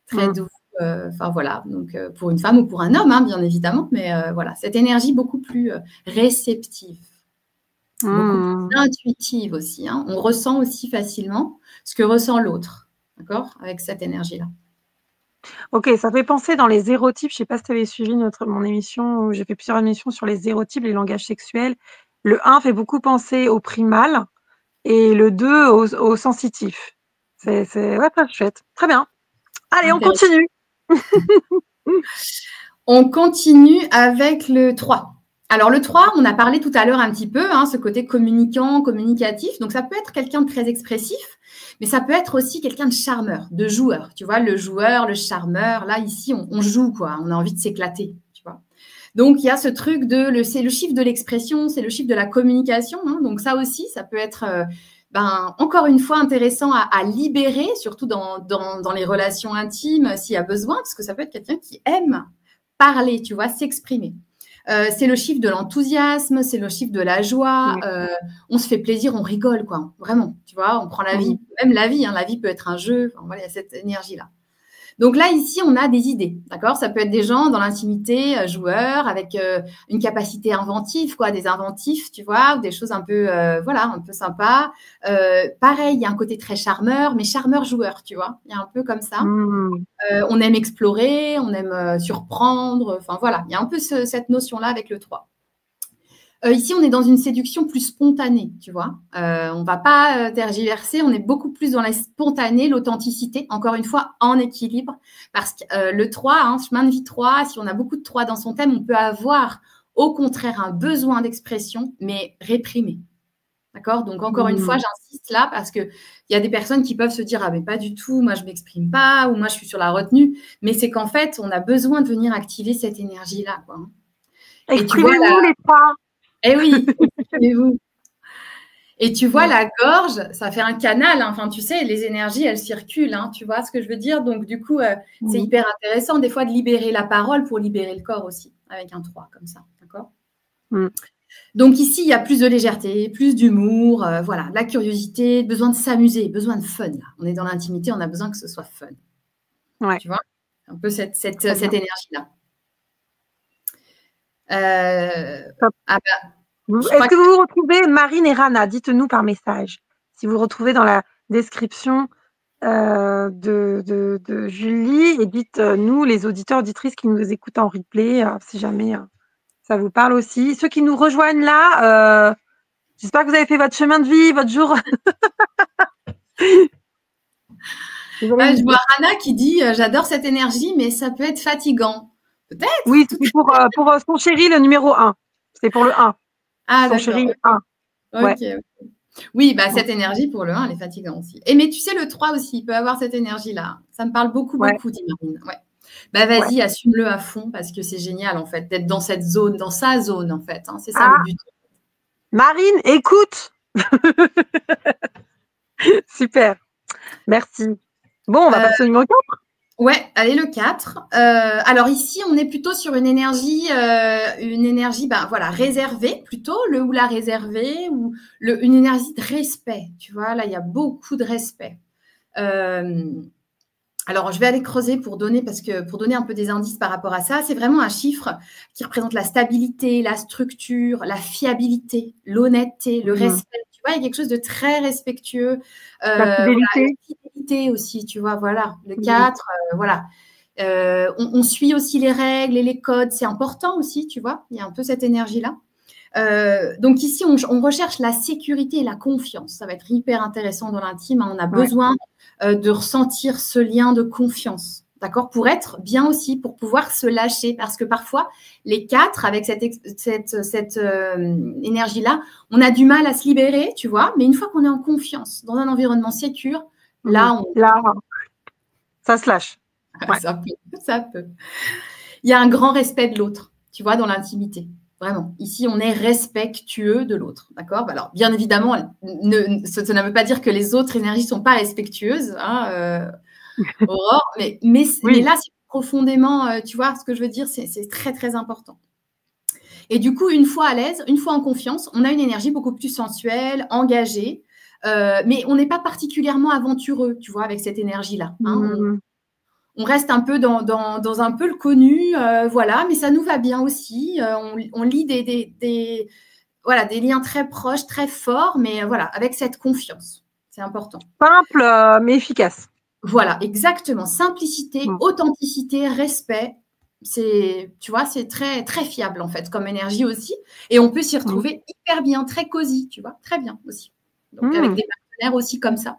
[SPEAKER 2] très doux. Enfin, voilà, donc pour une femme ou pour un homme, hein, bien évidemment, mais voilà, cette énergie beaucoup plus réceptive. Beaucoup plus intuitive aussi. Hein. On ressent aussi facilement ce que ressent l'autre, d'accord, avec cette énergie-là.
[SPEAKER 1] Ok, ça fait penser dans les hérotypes, je ne sais pas si tu avais suivi mon émission, où j'ai fait plusieurs émissions sur les hérotypes, les langages sexuels. Le 1 fait beaucoup penser au primal et le 2 au sensitif. C'est ouais, très chouette. Très bien. Allez, on continue.
[SPEAKER 2] On continue avec le 3. Alors, le 3, on a parlé tout à l'heure un petit peu, hein, ce côté communicant, communicatif. Donc, ça peut être quelqu'un de très expressif, mais ça peut être aussi quelqu'un de charmeur, de joueur. Tu vois, le joueur, le charmeur. Là, ici, on joue, quoi. On a envie de s'éclater, tu vois. Donc, il y a ce truc c'est le chiffre de l'expression, c'est le chiffre de la communication. Hein. Donc, ça aussi, ça peut être, encore une fois, intéressant à libérer, surtout dans les relations intimes, s'il y a besoin, parce que ça peut être quelqu'un qui aime parler, tu vois, s'exprimer. C'est le chiffre de l'enthousiasme, c'est le chiffre de la joie. On se fait plaisir, on rigole, quoi. Vraiment, tu vois, on prend la vie, même la vie. Hein, la vie peut être un jeu. Enfin, voilà, il y a cette énergie-là. Donc là, ici, on a des idées, d'accord? Ça peut être des gens dans l'intimité, joueurs, avec une capacité inventive, quoi, des inventifs, tu vois, ou des choses un peu, un peu sympas. Pareil, il y a un côté très charmeur, mais charmeur-joueur, tu vois. Il y a un peu comme ça. On aime explorer, on aime surprendre. Enfin, voilà, il y a un peu cette notion-là avec le 3. Ici, on est dans une séduction plus spontanée, tu vois. On ne va pas tergiverser, on est beaucoup plus dans la spontanée, l'authenticité, encore une fois, en équilibre. Parce que le 3, hein, chemin de vie 3, si on a beaucoup de 3 dans son thème, on peut avoir, au contraire, un besoin d'expression, mais réprimé. D'accord? Donc, encore une fois, j'insiste là parce qu'il y a des personnes qui peuvent se dire « Ah, mais pas du tout, moi, je ne m'exprime pas » ou « Moi, je suis sur la retenue ». Mais c'est qu'en fait, on a besoin de venir activer cette énergie-là, quoi.
[SPEAKER 1] Exprimez-vous les 3.
[SPEAKER 2] Eh oui, exprimez-vous. Et tu vois, la gorge, ça fait un canal. Hein. Enfin, tu sais, les énergies, elles circulent. Hein, tu vois ce que je veux dire? Donc, du coup, c'est hyper intéressant des fois de libérer la parole pour libérer le corps aussi, avec un 3 comme ça. D'accord? Donc, ici, il y a plus de légèreté, plus d'humour, voilà, de la curiosité, besoin de s'amuser, besoin de fun. Là. On est dans l'intimité, on a besoin que ce soit fun.
[SPEAKER 1] Ouais.
[SPEAKER 2] Tu vois? Un peu cette énergie-là.
[SPEAKER 1] Est-ce que vous vous retrouvez, Marine et Rana, dites-nous par message, si vous vous retrouvez dans la description de Julie, et dites-nous, les auditeurs, auditrices qui nous écoutent en replay, si jamais ça vous parle aussi. Ceux qui nous rejoignent là, j'espère que vous avez fait votre chemin de vie, votre jour.
[SPEAKER 2] Je vois Rana qui dit « J'adore cette énergie, mais ça peut être fatigant. » Peut-être.
[SPEAKER 1] Oui, c'est pour son chéri, le numéro 1. C'est pour le 1.
[SPEAKER 2] Ah,
[SPEAKER 1] son chéri 1.
[SPEAKER 2] Okay. Oui, cette énergie pour le 1, elle est fatigante aussi. Mais tu sais, le 3 aussi, il peut avoir cette énergie-là. Ça me parle beaucoup, dit Marine. Ouais. Vas-y, assume-le à fond parce que c'est génial, en fait, d'être dans cette zone, dans sa zone, en fait. Hein. C'est ça le but.
[SPEAKER 1] Marine, écoute. Super. Merci. Bon, on va passer au numéro 4.
[SPEAKER 2] Ouais, allez, le 4. Alors ici, on est plutôt sur une énergie réservée, plutôt, le ou la réservée, ou une énergie de respect. Tu vois, là, il y a beaucoup de respect. Alors, je vais aller creuser pour donner un peu des indices par rapport à ça. C'est vraiment un chiffre qui représente la stabilité, la structure, la fiabilité, l'honnêteté, le respect. Tu vois, il y a quelque chose de très respectueux.
[SPEAKER 1] La fidélité.
[SPEAKER 2] La fidélité aussi, tu vois, voilà. Le 4, voilà. On suit aussi les règles et les codes. C'est important aussi, tu vois. Il y a un peu cette énergie-là. Donc ici, on recherche la sécurité et la confiance. Ça va être hyper intéressant dans l'intime. Hein. On a besoin de ressentir ce lien de confiance, d'accord, pour être bien aussi, pour pouvoir se lâcher. Parce que parfois, les 4, avec cette énergie-là, on a du mal à se libérer, tu vois. Mais une fois qu'on est en confiance, dans un environnement sécure, là,
[SPEAKER 1] ça se lâche.
[SPEAKER 2] Ouais. Ça peut. Il y a un grand respect de l'autre, tu vois, dans l'intimité. Vraiment. Ici, on est respectueux de l'autre. D'accord? Alors, bien évidemment, ça ne veut pas dire que les autres énergies ne sont pas respectueuses, hein, Aurore, mais là, c'est profondément, tu vois, ce que je veux dire, c'est très, très important. Et du coup, une fois à l'aise, une fois en confiance, on a une énergie beaucoup plus sensuelle, engagée, mais on n'est pas particulièrement aventureux, tu vois, avec cette énergie-là. Hein. On reste un peu dans un peu le connu, voilà, mais ça nous va bien aussi. On lie des liens très proches, très forts, mais voilà, avec cette confiance. C'est important.
[SPEAKER 1] Simple, mais efficace.
[SPEAKER 2] Voilà, exactement. Simplicité, authenticité, respect. Tu vois, c'est très, très fiable, en fait, comme énergie aussi. Et on peut s'y retrouver hyper bien, très cosy, tu vois, très bien aussi. Donc, avec des partenaires aussi comme ça.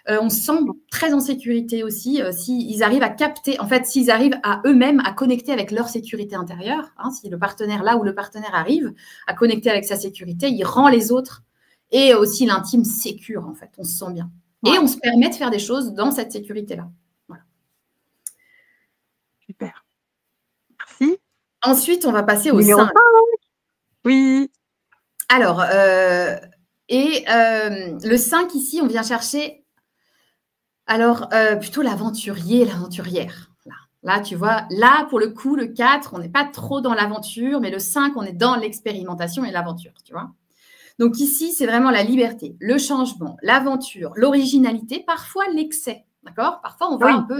[SPEAKER 2] On se sent très en sécurité aussi s'ils arrivent à capter, en fait, s'ils arrivent à eux-mêmes à connecter avec leur sécurité intérieure. Hein, si le partenaire, là où le partenaire arrive à connecter avec sa sécurité, il rend les autres et aussi l'intime sécure, en fait. On se sent bien. Et on se permet de faire des choses dans cette sécurité-là. Voilà.
[SPEAKER 1] Super. Merci.
[SPEAKER 2] Ensuite, on va passer au 5.
[SPEAKER 1] Oui.
[SPEAKER 2] Alors, le 5 ici, on vient chercher alors plutôt l'aventurier et l'aventurière. Là, tu vois, là, pour le coup, le 4, on n'est pas trop dans l'aventure, mais le 5, on est dans l'expérimentation et l'aventure, tu vois. Donc ici, c'est vraiment la liberté, le changement, l'aventure, l'originalité, parfois l'excès, d'accord? Parfois, on va un peu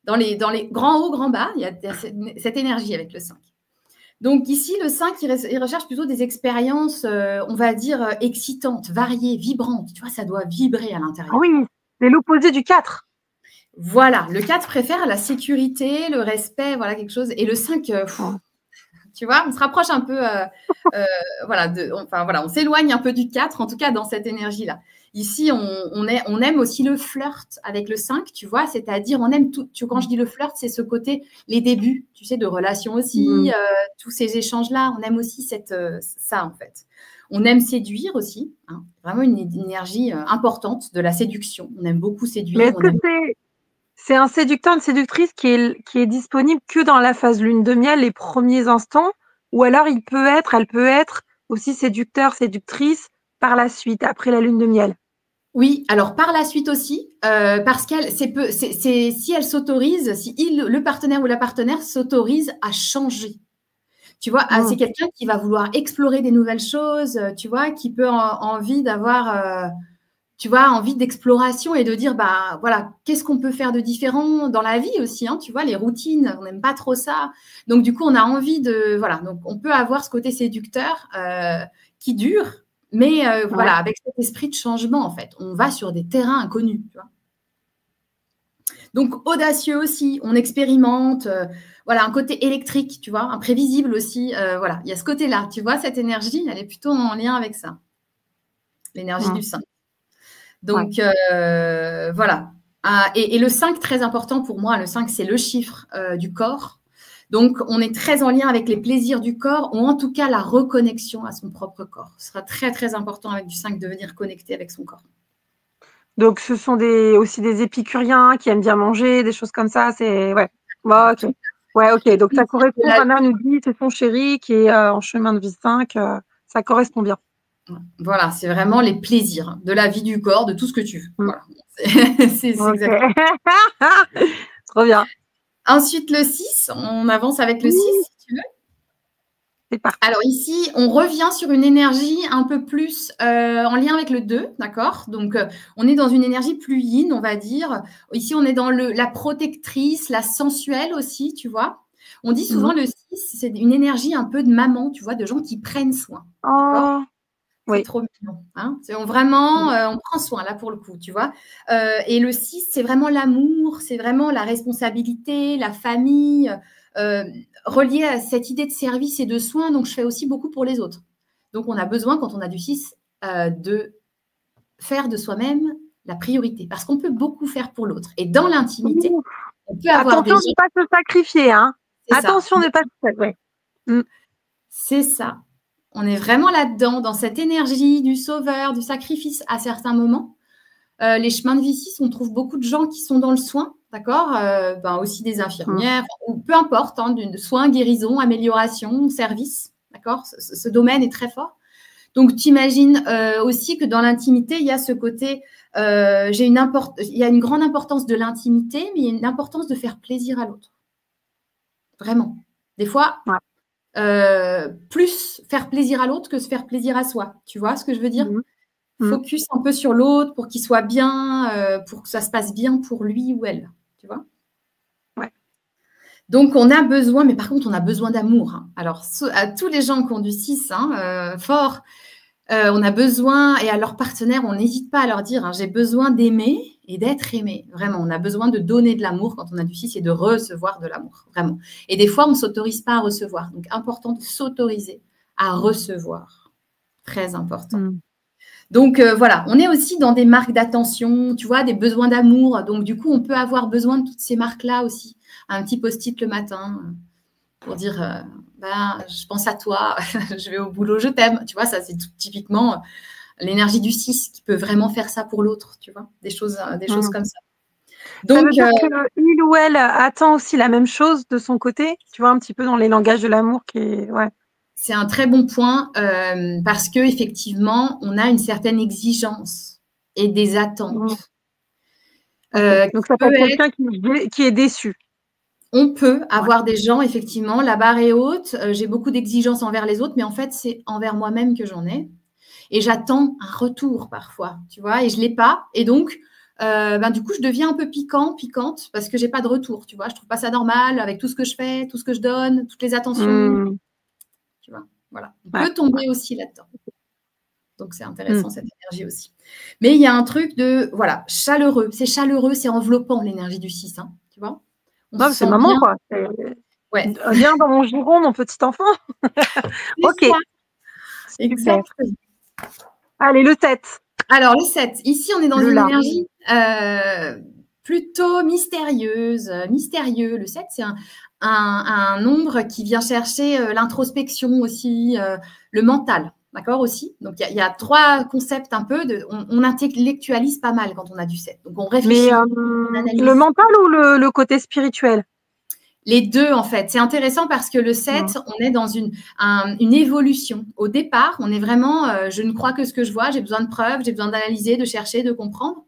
[SPEAKER 2] dans les grands hauts, grands bas, il y a cette énergie avec le 5. Donc ici, le 5, il recherche plutôt des expériences, on va dire, excitantes, variées, vibrantes. Tu vois, ça doit vibrer à l'intérieur.
[SPEAKER 1] Ah oui, c'est l'opposé du 4.
[SPEAKER 2] Voilà, le 4 préfère la sécurité, le respect, voilà quelque chose. Et le 5, tu vois, on se rapproche un peu, on s'éloigne un peu du 4, en tout cas dans cette énergie-là. Ici, on aime aussi le flirt avec le 5, tu vois, c'est-à-dire on aime tout. Quand je dis le flirt, c'est ce côté, les débuts, tu sais, de relations aussi, tous ces échanges-là, on aime aussi ça en fait. On aime séduire aussi, hein, vraiment une énergie importante de la séduction. On aime beaucoup séduire.
[SPEAKER 1] Mais est-ce que c'est un séducteur, une séductrice qui est disponible que dans la phase lune de miel, les premiers instants, ou alors elle peut être aussi séducteur, séductrice par la suite, après la lune de miel?
[SPEAKER 2] Oui, alors par la suite aussi, parce qu'elle, si elle s'autorise, si le partenaire ou la partenaire s'autorise à changer. Tu vois, c'est quelqu'un qui va vouloir explorer des nouvelles choses, tu vois, qui peut envie d'avoir, tu vois, envie d'exploration et de dire, bah voilà, qu'est-ce qu'on peut faire de différent dans la vie aussi, hein, tu vois, les routines, on n'aime pas trop ça. Donc du coup, on a envie de, voilà, donc on peut avoir ce côté séducteur qui dure. Mais voilà, avec cet esprit de changement, en fait, on va sur des terrains inconnus. Tu vois. Donc, audacieux aussi, on expérimente. Voilà, un côté électrique, tu vois, imprévisible aussi. Voilà, il y a ce côté-là. Tu vois, cette énergie, elle est plutôt en lien avec ça. L'énergie du 5. Donc, voilà. Et le 5, très important pour moi, le 5, c'est le chiffre du corps. Donc, on est très en lien avec les plaisirs du corps ou en tout cas la reconnexion à son propre corps. Ce sera très, très important avec du 5 de venir connecter avec son corps.
[SPEAKER 1] Donc, ce sont aussi des épicuriens qui aiment bien manger, des choses comme ça. Ouais. Bon, ok. Ouais, ok. Donc, ça correspond. Rana nous dit, c'est son chéri qui est en chemin de vie 5. Ça correspond bien.
[SPEAKER 2] Voilà, c'est vraiment les plaisirs de la vie du corps, de tout ce que tu veux. Voilà. C'est exactement.
[SPEAKER 1] Trop bien.
[SPEAKER 2] Ensuite, le 6, on avance avec le 6, si tu veux.
[SPEAKER 1] C'est parti.
[SPEAKER 2] Alors ici, on revient sur une énergie un peu plus en lien avec le 2, d'accord? Donc, on est dans une énergie plus yin, on va dire. Ici, on est dans la protectrice, la sensuelle aussi, tu vois. On dit souvent le 6, c'est une énergie un peu de maman, tu vois, de gens qui prennent soin. D'accord? C'est trop mignon. Hein, vraiment, on prend soin là pour le coup, tu vois. Et le 6, c'est vraiment l'amour, c'est vraiment la responsabilité, la famille, relié à cette idée de service et de soin. Donc, je fais aussi beaucoup pour les autres. Donc, on a besoin, quand on a du 6, de faire de soi-même la priorité. Parce qu'on peut beaucoup faire pour l'autre. Et dans l'intimité, on peut avoir
[SPEAKER 1] Attention de ne pas se sacrifier. Hein. Attention de ne pas se sacrifier. Ouais.
[SPEAKER 2] C'est ça. On est vraiment là-dedans, dans cette énergie du sauveur, du sacrifice à certains moments. Les chemins de vie 6, on trouve beaucoup de gens qui sont dans le soin, d'accord, aussi des infirmières, ou peu importe, hein, soins, guérison, amélioration, service, d'accord. Ce domaine est très fort. Donc, tu imagines aussi que dans l'intimité, il y a ce côté, il y a une grande importance de l'intimité, mais il y a une importance de faire plaisir à l'autre. Vraiment. Des fois, plus faire plaisir à l'autre que se faire plaisir à soi. Tu vois ce que je veux dire? Focus un peu sur l'autre pour qu'il soit bien, pour que ça se passe bien pour lui ou elle. Tu vois?
[SPEAKER 1] Ouais.
[SPEAKER 2] Donc, on a besoin, mais par contre, on a besoin d'amour. Hein. Alors, à tous les gens qui ont du 6, fort, on a besoin, et à leurs partenaires, on n'hésite pas à leur dire, j'ai besoin d'aimer et d'être aimé. Vraiment, on a besoin de donner de l'amour quand on a du 6 et de recevoir de l'amour. Vraiment. Et des fois, on ne s'autorise pas à recevoir. Donc, important de s'autoriser à recevoir. Très important. Donc, voilà, on est aussi dans des marques d'attention, tu vois, des besoins d'amour. Donc, du coup, on peut avoir besoin de toutes ces marques-là aussi. Un petit post-it le matin pour dire, je pense à toi, je vais au boulot, je t'aime. Tu vois, ça, c'est typiquement l'énergie du 6 qui peut vraiment faire ça pour l'autre, tu vois, des choses comme ça.
[SPEAKER 1] Donc, ça veut dire qu'il ou elle attend aussi la même chose de son côté, tu vois, un petit peu dans les langages de l'amour qui est… Ouais.
[SPEAKER 2] C'est un très bon point parce qu'effectivement, on a une certaine exigence et des attentes.
[SPEAKER 1] Donc, ça peut être quelqu'un qui est déçu.
[SPEAKER 2] On peut avoir des gens, effectivement, la barre est haute, j'ai beaucoup d'exigences envers les autres, mais en fait, c'est envers moi-même que j'en ai. Et j'attends un retour parfois, tu vois, et je ne l'ai pas. Et donc, du coup, je deviens un peu piquante, parce que je n'ai pas de retour, tu vois. Je ne trouve pas ça normal avec tout ce que je fais, tout ce que je donne, toutes les attentions. Tu vois, voilà. On peut tomber aussi là-dedans. Donc, c'est intéressant, cette énergie aussi. Mais il y a un truc de, voilà, chaleureux. C'est chaleureux, c'est enveloppant, l'énergie du 6, hein, tu vois.
[SPEAKER 1] C'est maman, quoi. Viens dans mon giron, mon petit enfant. Ok.
[SPEAKER 2] Exactement.
[SPEAKER 1] Allez, le 7.
[SPEAKER 2] Alors, le 7. Ici, on est dans une énergie plutôt mystérieuse. Mystérieux. Le 7, c'est un nombre qui vient chercher l'introspection aussi, le mental. D'accord aussi. Donc, il y a 3 concepts un peu. On intellectualise pas mal quand on a du 7. Donc, on réfléchit.
[SPEAKER 1] Mais le mental ou le côté spirituel?
[SPEAKER 2] Les deux, en fait. C'est intéressant parce que le 7, on est dans une évolution. Au départ, on est vraiment, je ne crois que ce que je vois, j'ai besoin de preuves, j'ai besoin d'analyser, de chercher, de comprendre.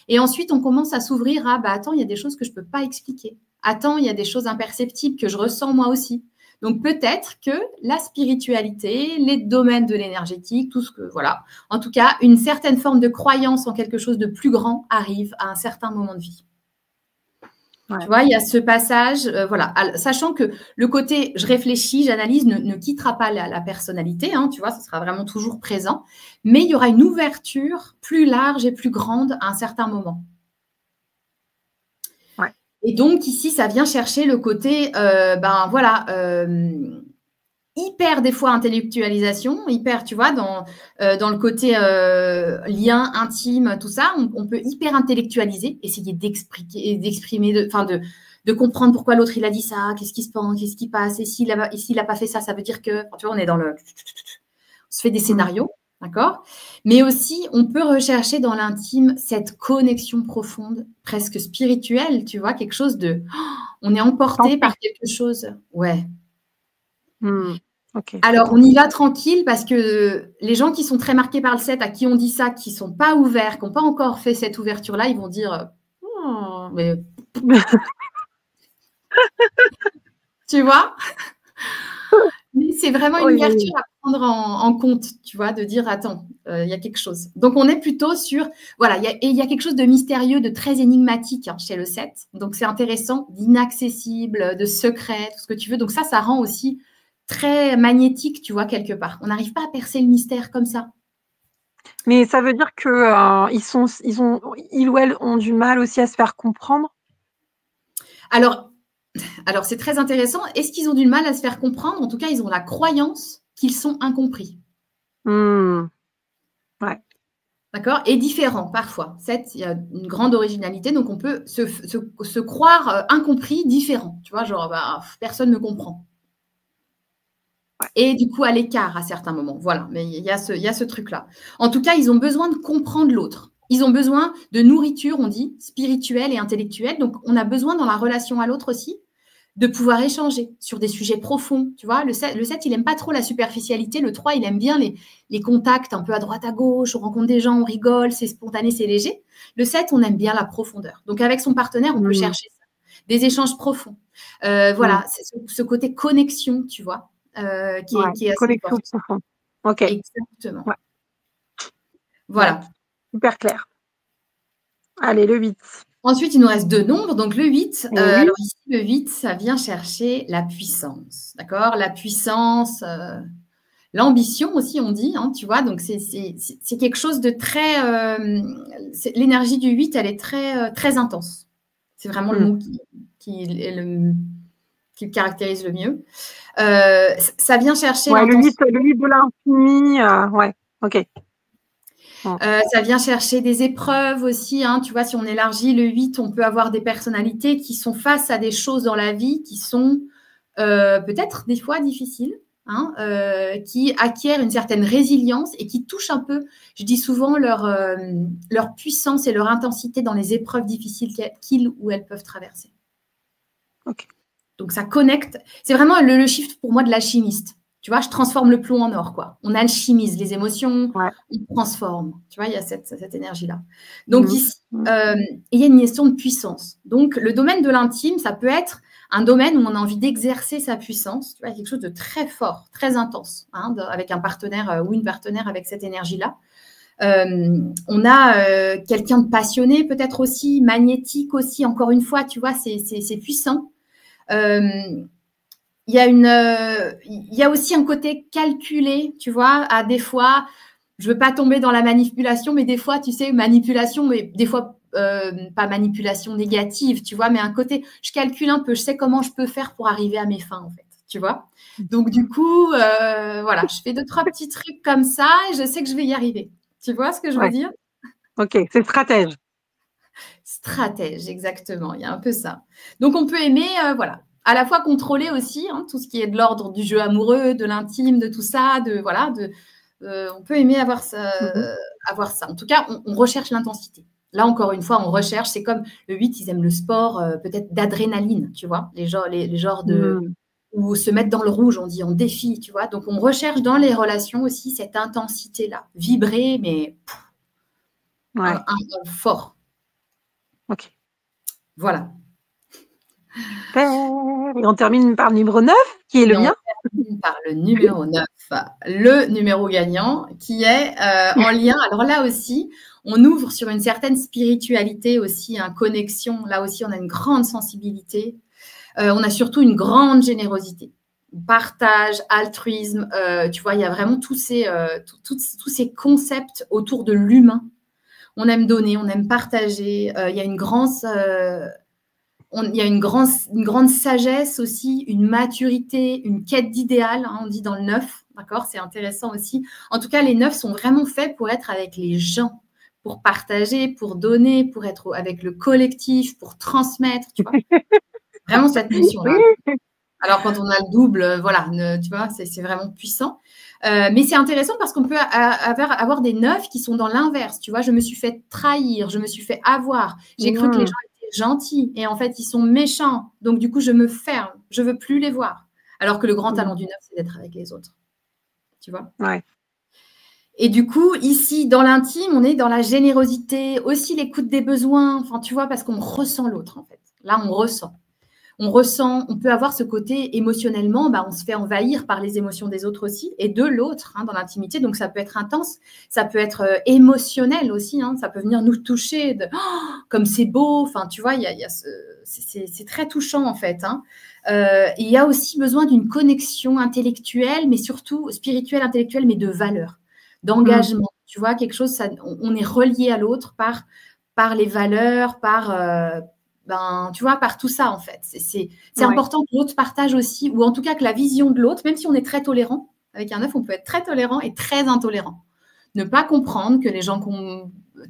[SPEAKER 2] Et ensuite, on commence à s'ouvrir à, attends, il y a des choses que je ne peux pas expliquer. Attends, il y a des choses imperceptibles que je ressens moi aussi. Donc, peut-être que la spiritualité, les domaines de l'énergétique, tout ce que, voilà. En tout cas, une certaine forme de croyance en quelque chose de plus grand arrive à un certain moment de vie. Tu vois, il y a ce passage, voilà, sachant que le côté je réfléchis, j'analyse ne quittera pas la personnalité, hein, tu vois, ce sera vraiment toujours présent, mais il y aura une ouverture plus large et plus grande à un certain moment.
[SPEAKER 1] Ouais.
[SPEAKER 2] Et donc ici, ça vient chercher le côté, hyper des fois intellectualisation, hyper, tu vois, dans le côté lien intime, tout ça, on peut hyper intellectualiser, essayer d'exprimer, de comprendre pourquoi l'autre il a dit ça, qu'est-ce qui se passe, qu'est-ce qui passe, et s'il n'a pas fait ça, ça veut dire que, tu vois, on est dans le… On se fait des scénarios, d'accord? Mais aussi, on peut rechercher dans l'intime cette connexion profonde, presque spirituelle, tu vois, quelque chose de… on est emporté par quelque chose. Ouais.
[SPEAKER 1] Okay.
[SPEAKER 2] Alors, on y va tranquille parce que les gens qui sont très marqués par le 7, à qui on dit ça, qui ne sont pas ouverts, qui n'ont pas encore fait cette ouverture-là, ils vont dire mais… Tu vois? Mais c'est vraiment une ouverture à prendre en compte, tu vois, de dire attends, il y a quelque chose. Donc, on est plutôt sur… Voilà, il y a quelque chose de mystérieux, de très énigmatique chez le 7. Donc, c'est intéressant, d'inaccessible, de secret, tout ce que tu veux. Donc, ça rend aussi très magnétique, tu vois, quelque part. On n'arrive pas à percer le mystère comme ça.
[SPEAKER 1] Mais ça veut dire que ils ou elles ont du mal aussi à se faire comprendre?
[SPEAKER 2] Alors c'est très intéressant. Est-ce qu'ils ont du mal à se faire comprendre? En tout cas, ils ont la croyance qu'ils sont incompris.
[SPEAKER 1] Hmm. Ouais.
[SPEAKER 2] D'accord? Et différent parfois. 7, il y a une grande originalité, donc on peut se croire incompris, différent. Tu vois, genre, personne ne comprend. Et du coup, à l'écart à certains moments. Voilà, mais il y a ce truc-là. En tout cas, ils ont besoin de comprendre l'autre. Ils ont besoin de nourriture, on dit, spirituelle et intellectuelle. Donc, on a besoin dans la relation à l'autre aussi de pouvoir échanger sur des sujets profonds. Tu vois, le 7 il n'aime pas trop la superficialité. Le 3, il aime bien les contacts un peu à droite, à gauche. On rencontre des gens, on rigole, c'est spontané, c'est léger. Le 7, on aime bien la profondeur. Donc, avec son partenaire, on peut chercher ça. Des échanges profonds. Voilà, c'est ce côté connexion, tu vois, qui est assez
[SPEAKER 1] connexion
[SPEAKER 2] important.
[SPEAKER 1] profonde. Ok.
[SPEAKER 2] Exactement.
[SPEAKER 1] Ouais.
[SPEAKER 2] Voilà.
[SPEAKER 1] Ouais. Super clair. Allez, le 8.
[SPEAKER 2] Ensuite, il nous reste 2 nombres. Donc, le 8, alors ici, le 8, ça vient chercher la puissance. D'accord? La puissance, l'ambition aussi, on dit, hein, tu vois. Donc, c'est quelque chose de très… l'énergie du 8, elle est très, très intense. C'est vraiment le mot qui le caractérise le mieux. Ça vient chercher l'intensité.
[SPEAKER 1] Le 8 de l'infini, ouais, ok.
[SPEAKER 2] Ça vient chercher des épreuves aussi, hein. Tu vois, si on élargit le 8, on peut avoir des personnalités qui sont face à des choses dans la vie qui sont peut-être des fois difficiles, hein, qui acquièrent une certaine résilience et qui touchent un peu, je dis souvent, leur puissance et leur intensité dans les épreuves difficiles qu'ils ou elles peuvent traverser.
[SPEAKER 1] Ok.
[SPEAKER 2] Donc, ça connecte. C'est vraiment le shift pour moi de l'alchimiste. Tu vois, je transforme le plomb en or, quoi. On alchimise les émotions, on transforme. Tu vois, il y a cette énergie-là. Donc, ici, il y a une question de puissance. Donc, le domaine de l'intime, ça peut être un domaine où on a envie d'exercer sa puissance. Tu vois, quelque chose de très fort, très intense, hein, avec un partenaire ou une partenaire avec cette énergie-là. On a quelqu'un de passionné, peut-être aussi, magnétique aussi. Encore une fois, tu vois, c'est puissant. Il y a aussi un côté calculé, tu vois, à des fois, je veux pas tomber dans la manipulation, mais des fois, tu sais, manipulation, mais des fois, pas manipulation négative, tu vois, mais un côté, je calcule un peu, je sais comment je peux faire pour arriver à mes fins, en fait, tu vois. Donc, du coup, voilà, je fais 2-3 petits trucs comme ça et je sais que je vais y arriver. Tu vois ce que je veux dire?
[SPEAKER 1] Ok, c'est stratège.
[SPEAKER 2] Stratège, exactement, il y a un peu ça. Donc, on peut aimer, voilà, à la fois contrôler aussi, hein, tout ce qui est de l'ordre du jeu amoureux, de l'intime, de tout ça, on peut aimer avoir ça. En tout cas, on recherche l'intensité. Là, encore une fois, on recherche, c'est comme le 8, ils aiment le sport, peut-être d'adrénaline, tu vois, les genres de… ou se mettre dans le rouge, on dit, on défie, tu vois. Donc, on recherche dans les relations aussi cette intensité-là, vibrer, mais fort.
[SPEAKER 1] Ok.
[SPEAKER 2] Voilà.
[SPEAKER 1] Et on termine par le numéro 9, qui est le mien.
[SPEAKER 2] On termine par le numéro 9, le numéro gagnant, qui est en lien. Alors là aussi, on ouvre sur une certaine spiritualité aussi, hein, connexion. Là aussi, on a une grande sensibilité. On a surtout une grande générosité. Partage, altruisme, tu vois, il y a vraiment tous ces concepts autour de l'humain. On aime donner, on aime partager. Il y a une grande sagesse aussi, une maturité, une quête d'idéal, hein, on dit dans le 9, d'accord, c'est intéressant aussi. En tout cas, les 9 sont vraiment faits pour être avec les gens, pour partager, pour donner, pour être avec le collectif, pour transmettre, tu vois. Vraiment cette notion-là. Alors, quand on a le double, voilà, tu vois, c'est vraiment puissant. Mais c'est intéressant parce qu'on peut avoir des 9 qui sont dans l'inverse, tu vois. Je me suis fait trahir, je me suis fait avoir. J'ai cru que les gens étaient gentils et en fait, ils sont méchants. Donc, du coup, je me ferme. Je ne veux plus les voir. Alors que le grand talent du 9, c'est d'être avec les autres. Tu vois. Et du coup, ici, dans l'intime, on est dans la générosité, aussi l'écoute des besoins. Enfin, tu vois, parce qu'on ressent l'autre, en fait. Là, on ressent. On peut avoir ce côté émotionnellement, on se fait envahir par les émotions des autres aussi, et de l'autre, hein, dans l'intimité. Donc, ça peut être intense, ça peut être émotionnel aussi, hein, ça peut venir nous toucher, comme c'est beau, enfin, tu vois, c'est très touchant, en fait. Hein. Il y a aussi besoin d'une connexion intellectuelle, mais surtout spirituelle, intellectuelle, mais de valeur, d'engagement. Tu vois, quelque chose, on est relié à l'autre par les valeurs, tu vois, par tout ça, en fait. C'est important que l'autre partage aussi, ou en tout cas que la vision de l'autre, même si on est très tolérant, Avec un 9, on peut être très tolérant et très intolérant. Ne pas comprendre que les gens,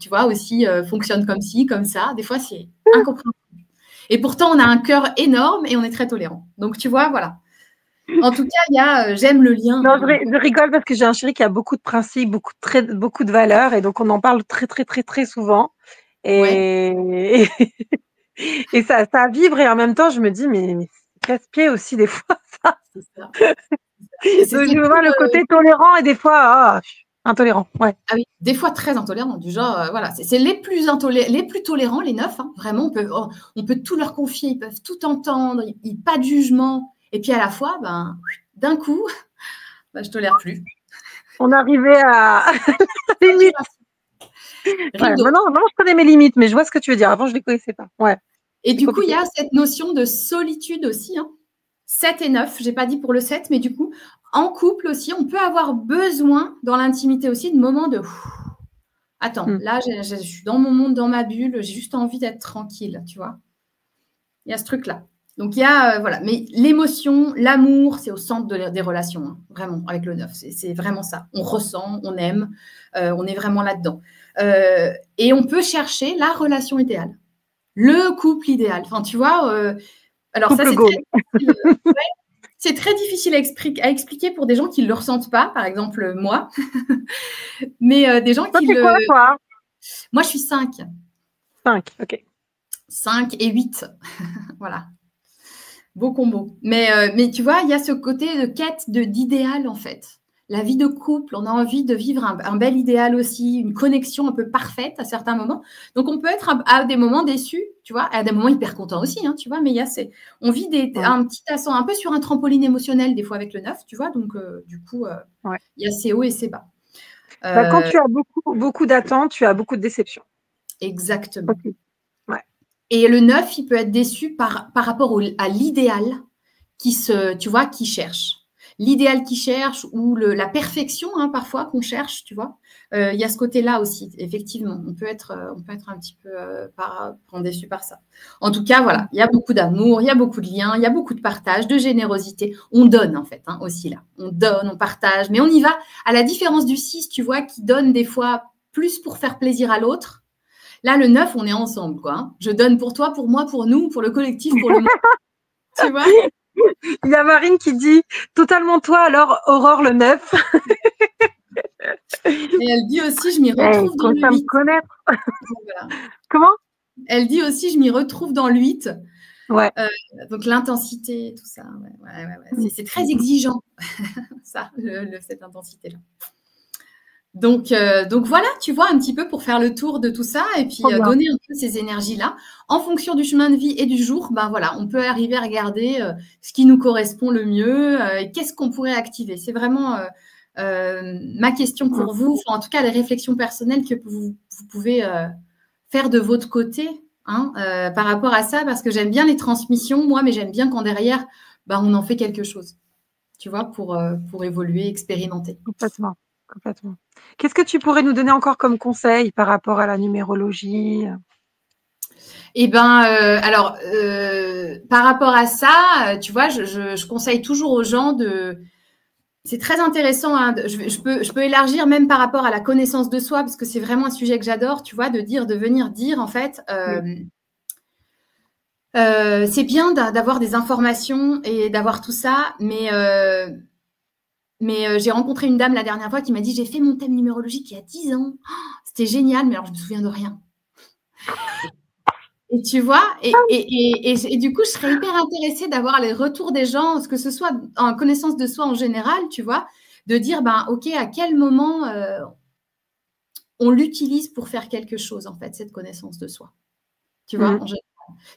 [SPEAKER 2] tu vois, aussi fonctionnent comme ci, comme ça. Des fois, c'est incompréhensible. Et pourtant, on a un cœur énorme et on est très tolérant. Donc, tu vois, voilà. En tout cas, il y a j'aime le lien.
[SPEAKER 1] Non, je rigole parce que j'ai un chéri qui a beaucoup de principes, beaucoup de valeurs, et donc on en parle très, très, très, très souvent. Et, et ça vibre, et en même temps, je me dis, mais casse-pied aussi des fois, ça.
[SPEAKER 2] C'est ça.
[SPEAKER 1] Donc, je vois le côté tolérant et des fois, intolérant. Ouais.
[SPEAKER 2] Ah oui, des fois très intolérant, du genre, voilà, c'est les plus tolérants, les 9, hein, vraiment, on peut tout leur confier, ils peuvent tout entendre, pas de jugement. Et puis à la fois, d'un coup, je tolère plus.
[SPEAKER 1] On arrivait à limite. Ouais, non, je connais mes limites, mais je vois ce que tu veux dire. Avant, je ne les connaissais pas. Ouais.
[SPEAKER 2] Et du coup, il y a cette notion de solitude aussi. Hein. 7 et 9, je n'ai pas dit pour le 7, mais du coup, en couple aussi, on peut avoir besoin, dans l'intimité aussi, de moments de... Attends, là, je suis dans mon monde, dans ma bulle, j'ai juste envie d'être tranquille, tu vois. Il y a ce truc-là. Donc, il y a, voilà. Mais l'émotion, l'amour, c'est au centre des relations, hein, vraiment, avec le 9. C'est vraiment ça. On ressent, on aime, on est vraiment là-dedans. Et on peut chercher la relation idéale, le couple idéal. Enfin, tu vois, alors ça, c'est très difficile à expliquer pour des gens qui ne le ressentent pas, par exemple moi. Mais des gens qui
[SPEAKER 1] le... Quoi, toi
[SPEAKER 2] Moi, je suis 5.
[SPEAKER 1] 5, ok.
[SPEAKER 2] 5 et 8. Voilà. Beau combo. Mais tu vois, il y a ce côté de quête d'idéal, en fait. La vie de couple, on a envie de vivre un bel idéal aussi, une connexion un peu parfaite à certains moments. Donc, on peut être à des moments déçus, tu vois, à des moments hyper contents aussi, hein, tu vois, mais on vit un petit ascent, un peu sur un trampoline émotionnel des fois avec le 9, tu vois, donc du coup, il y a ses hauts et ses bas.
[SPEAKER 1] Quand tu as beaucoup d'attentes, tu as beaucoup de déceptions.
[SPEAKER 2] Exactement.
[SPEAKER 1] Okay. Ouais.
[SPEAKER 2] Et le 9, il peut être déçu par rapport à l'idéal qui cherche. L'idéal qui cherche ou la perfection, hein, parfois, qu'on cherche, tu vois. Il y a ce côté-là aussi, effectivement. On peut être un petit peu déçu par ça. En tout cas, voilà, il y a beaucoup d'amour, il y a beaucoup de liens, il y a beaucoup de partage, de générosité. On donne, en fait, hein, aussi là. On donne, on partage, mais on y va. À la différence du 6, tu vois, qui donne des fois plus pour faire plaisir à l'autre. Là, le 9, on est ensemble, quoi. Hein. Je donne pour toi, pour moi, pour nous, pour le collectif, pour le monde. Tu vois ?
[SPEAKER 1] Il y a Marine qui dit totalement toi, alors Aurore le 9.
[SPEAKER 2] Et elle dit aussi, je m'y retrouve dans le 8.
[SPEAKER 1] Connaître.
[SPEAKER 2] Voilà.
[SPEAKER 1] Comment ?
[SPEAKER 2] Elle dit aussi, je m'y retrouve dans le 8.
[SPEAKER 1] Ouais.
[SPEAKER 2] Donc l'intensité, tout ça. Ouais. C'est très exigeant, ça, cette intensité-là. Donc voilà, tu vois, un petit peu pour faire le tour de tout ça et puis donner un peu ces énergies-là. En fonction du chemin de vie et du jour, voilà, on peut arriver à regarder ce qui nous correspond le mieux et qu'est-ce qu'on pourrait activer. C'est vraiment ma question pour vous, en tout cas les réflexions personnelles que vous pouvez faire de votre côté hein, par rapport à ça, parce que j'aime bien les transmissions, moi, mais j'aime bien quand derrière, on en fait quelque chose, tu vois, pour évoluer, expérimenter.
[SPEAKER 1] Complètement. Qu'est-ce que tu pourrais nous donner encore comme conseil par rapport à la numérologie ?
[SPEAKER 2] Eh bien, alors, par rapport à ça, tu vois, je conseille toujours aux gens de... C'est très intéressant, hein, je peux élargir même par rapport à la connaissance de soi, parce que c'est vraiment un sujet que j'adore, tu vois, de venir dire, en fait, c'est bien d'avoir des informations et d'avoir tout ça, mais j'ai rencontré une dame la dernière fois qui m'a dit « J'ai fait mon thème numérologique il y a 10 ans. Oh, c'était génial, mais alors je me souviens de rien. » Et tu vois, et du coup, je serais hyper intéressée d'avoir les retours des gens, que ce soit en connaissance de soi en général, tu vois, de dire, OK, à quel moment on l'utilise pour faire quelque chose, en fait, cette connaissance de soi. Tu vois, en général.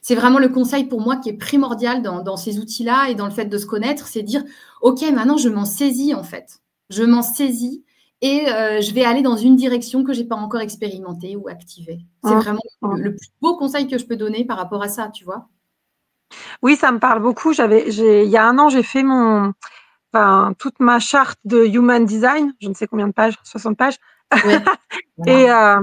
[SPEAKER 2] C'est vraiment le conseil pour moi qui est primordial dans ces outils-là et dans le fait de se connaître, c'est dire, OK, maintenant, je m'en saisis, en fait. Je m'en saisis et je vais aller dans une direction que je n'ai pas encore expérimentée ou activée. C'est vraiment le plus beau conseil que je peux donner par rapport à ça, tu vois.
[SPEAKER 1] Oui, ça me parle beaucoup. Il y a un an, j'ai fait toute ma charte de Human Design. Je ne sais combien de pages, 60 pages. Ouais.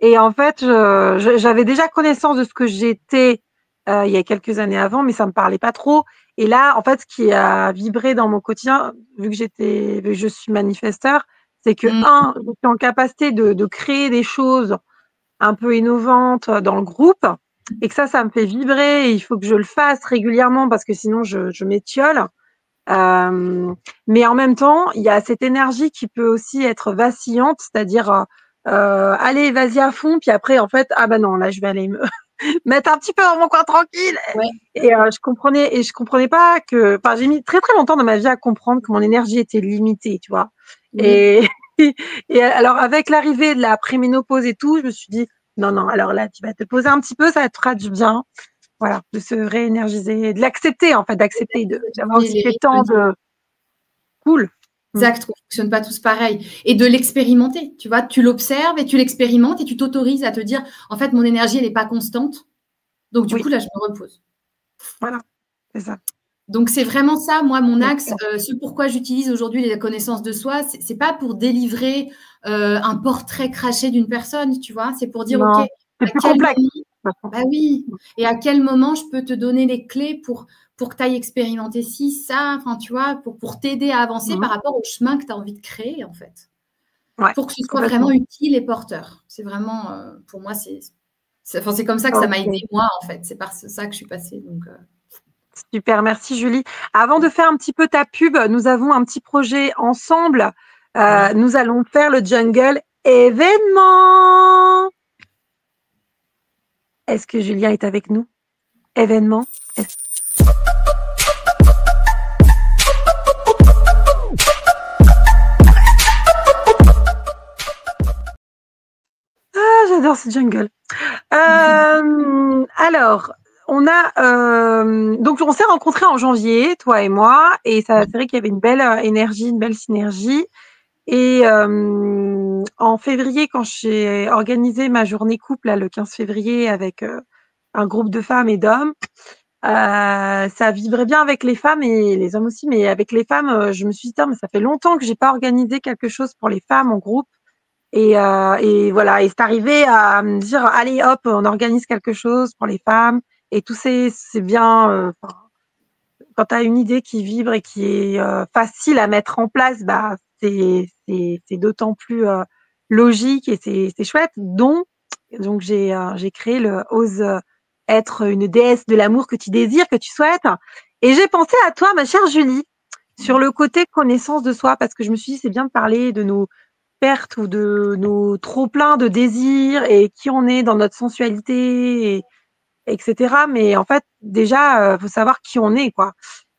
[SPEAKER 1] Et en fait, j'avais déjà connaissance de ce que j'étais il y a quelques années avant, mais ça me parlait pas trop. Et là, en fait, ce qui a vibré dans mon quotidien, vu que je suis manifesteur, c'est que, je suis en capacité de créer des choses un peu innovantes dans le groupe et que ça me fait vibrer. Et il faut que je le fasse régulièrement parce que sinon, je m'étiole. Mais en même temps, il y a cette énergie qui peut aussi être vacillante, c'est-à-dire allez, vas-y à fond, puis après, en fait, ah bah non, là, je vais aller me mettre un petit peu dans mon coin tranquille.
[SPEAKER 2] Ouais.
[SPEAKER 1] Et je comprenais pas que, enfin, j'ai mis très très longtemps dans ma vie à comprendre que mon énergie était limitée, tu vois. Et et alors avec l'arrivée de la préménopause et tout, je me suis dit non non, alors là, tu vas te poser un petit peu, ça te fera du bien. Voilà, de se réénergiser, de l'accepter en fait, d'accepter d'avoir aussi ces temps de cool.
[SPEAKER 2] Exact, qu'on ne fonctionne pas tous pareil. Et de l'expérimenter, tu vois, tu l'observes et tu l'expérimentes et tu t'autorises à te dire, en fait, mon énergie, elle n'est pas constante. Donc, du coup, là, je me repose.
[SPEAKER 1] Voilà, c'est ça.
[SPEAKER 2] Donc, c'est vraiment ça, moi, mon axe. Ce pourquoi j'utilise aujourd'hui les connaissances de soi, c'est pas pour délivrer un portrait craché d'une personne, tu vois. C'est pour dire,
[SPEAKER 1] non,
[SPEAKER 2] OK,
[SPEAKER 1] c'est plus complexe.
[SPEAKER 2] Bah oui. Et à quel moment je peux te donner les clés pour que tu ailles expérimenter ci, ça, enfin, tu vois, pour t'aider à avancer par rapport au chemin que tu as envie de créer, en fait.
[SPEAKER 1] Ouais,
[SPEAKER 2] Pour que ce soit vraiment utile et porteur. C'est vraiment, pour moi, c'est comme ça que ça m'a aidé, moi, en fait. C'est par ça que je suis passée. Donc,
[SPEAKER 1] super, merci Julie. Avant de faire un petit peu ta pub, nous avons un petit projet ensemble. Nous allons faire le jungle événement. Est-ce que Julien est avec nous? Événement. Ah, j'adore ce jungle. Alors, on a donc on s'est rencontrés en janvier, toi et moi, et c'est vrai qu'il y avait une belle énergie, une belle synergie. Et en février, quand j'ai organisé ma journée couple, là, le 15 février, avec un groupe de femmes et d'hommes, ça vibrait bien avec les femmes et les hommes aussi, mais avec les femmes, je me suis dit, mais ça fait longtemps que j'ai pas organisé quelque chose pour les femmes en groupe. Et voilà, et c'est arrivé à me dire, allez hop, on organise quelque chose pour les femmes. Et tout c'est bien. Quand tu as une idée qui vibre et qui est facile à mettre en place, bah c'est d'autant plus logique et c'est chouette. Donc j'ai créé le Ose être une déesse de l'amour que tu désires, que tu souhaites. Et j'ai pensé à toi, ma chère Julie, sur le côté connaissance de soi, parce que je me suis dit c'est bien de parler de nos pertes ou de nos trop pleins de désirs et qui on est dans notre sensualité, etc. Mais en fait, déjà, faut savoir qui on est, quoi.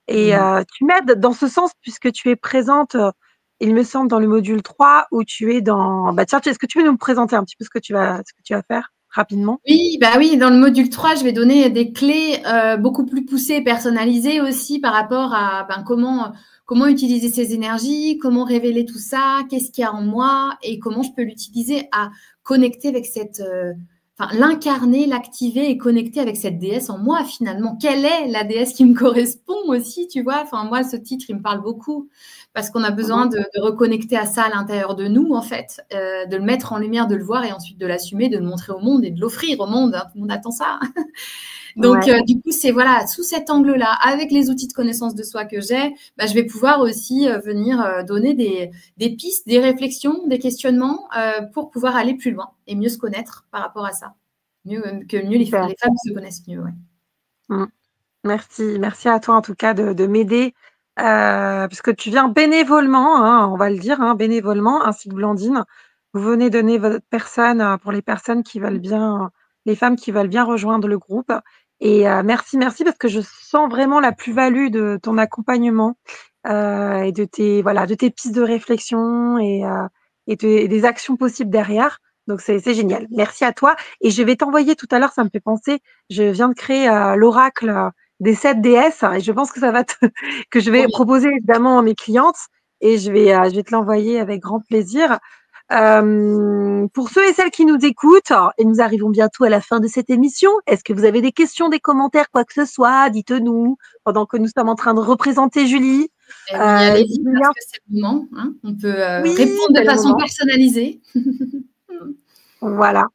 [SPEAKER 1] Et tu m'aides dans ce sens puisque tu es présente, il me semble, dans le module 3 où tu es dans… Bah tiens, est-ce que tu veux nous présenter un petit peu ce que tu vas faire rapidement?
[SPEAKER 2] Oui, bah oui, dans le module 3, je vais donner des clés beaucoup plus poussées et personnalisées aussi par rapport à comment utiliser ces énergies, comment révéler tout ça, qu'est-ce qu'il y a en moi et comment je peux l'utiliser à connecter avec l'incarner, l'activer et connecter avec cette déesse en moi finalement. Quelle est la déesse qui me correspond aussi, tu vois? Enfin, moi, ce titre, il me parle beaucoup parce qu'on a besoin de reconnecter à ça à l'intérieur de nous, en fait, de le mettre en lumière, de le voir et ensuite de l'assumer, de le montrer au monde et de l'offrir au monde. Hein, tout le monde attend ça. Donc, du coup, c'est voilà, sous cet angle-là, avec les outils de connaissance de soi que j'ai, je vais pouvoir aussi venir donner des pistes, des réflexions, des questionnements pour pouvoir aller plus loin et mieux se connaître par rapport à ça. Les femmes se connaissent mieux. Ouais.
[SPEAKER 1] Merci à toi en tout cas de m'aider, puisque tu viens bénévolement, hein, on va le dire, hein, bénévolement, ainsi que Blandine. Vous venez donner votre personne pour les personnes qui veulent bien, les femmes qui veulent bien rejoindre le groupe. Et merci parce que je sens vraiment la plus-value de ton accompagnement et de tes pistes de réflexion et des actions possibles derrière. Donc c'est génial. Merci à toi. Et je vais t'envoyer tout à l'heure, ça me fait penser, je viens de créer l'oracle des 7 déesses et je pense que que je vais proposer évidemment à mes clientes et je vais te l'envoyer avec grand plaisir. Pour ceux et celles qui nous écoutent, et nous arrivons bientôt à la fin de cette émission, est-ce que vous avez des questions, des commentaires, quoi que ce soit? Dites-nous pendant que nous sommes en train de représenter Julie.
[SPEAKER 2] Allez-y, parce que c'est le moment. Hein. On peut répondre de façon personnalisée.
[SPEAKER 1] Voilà.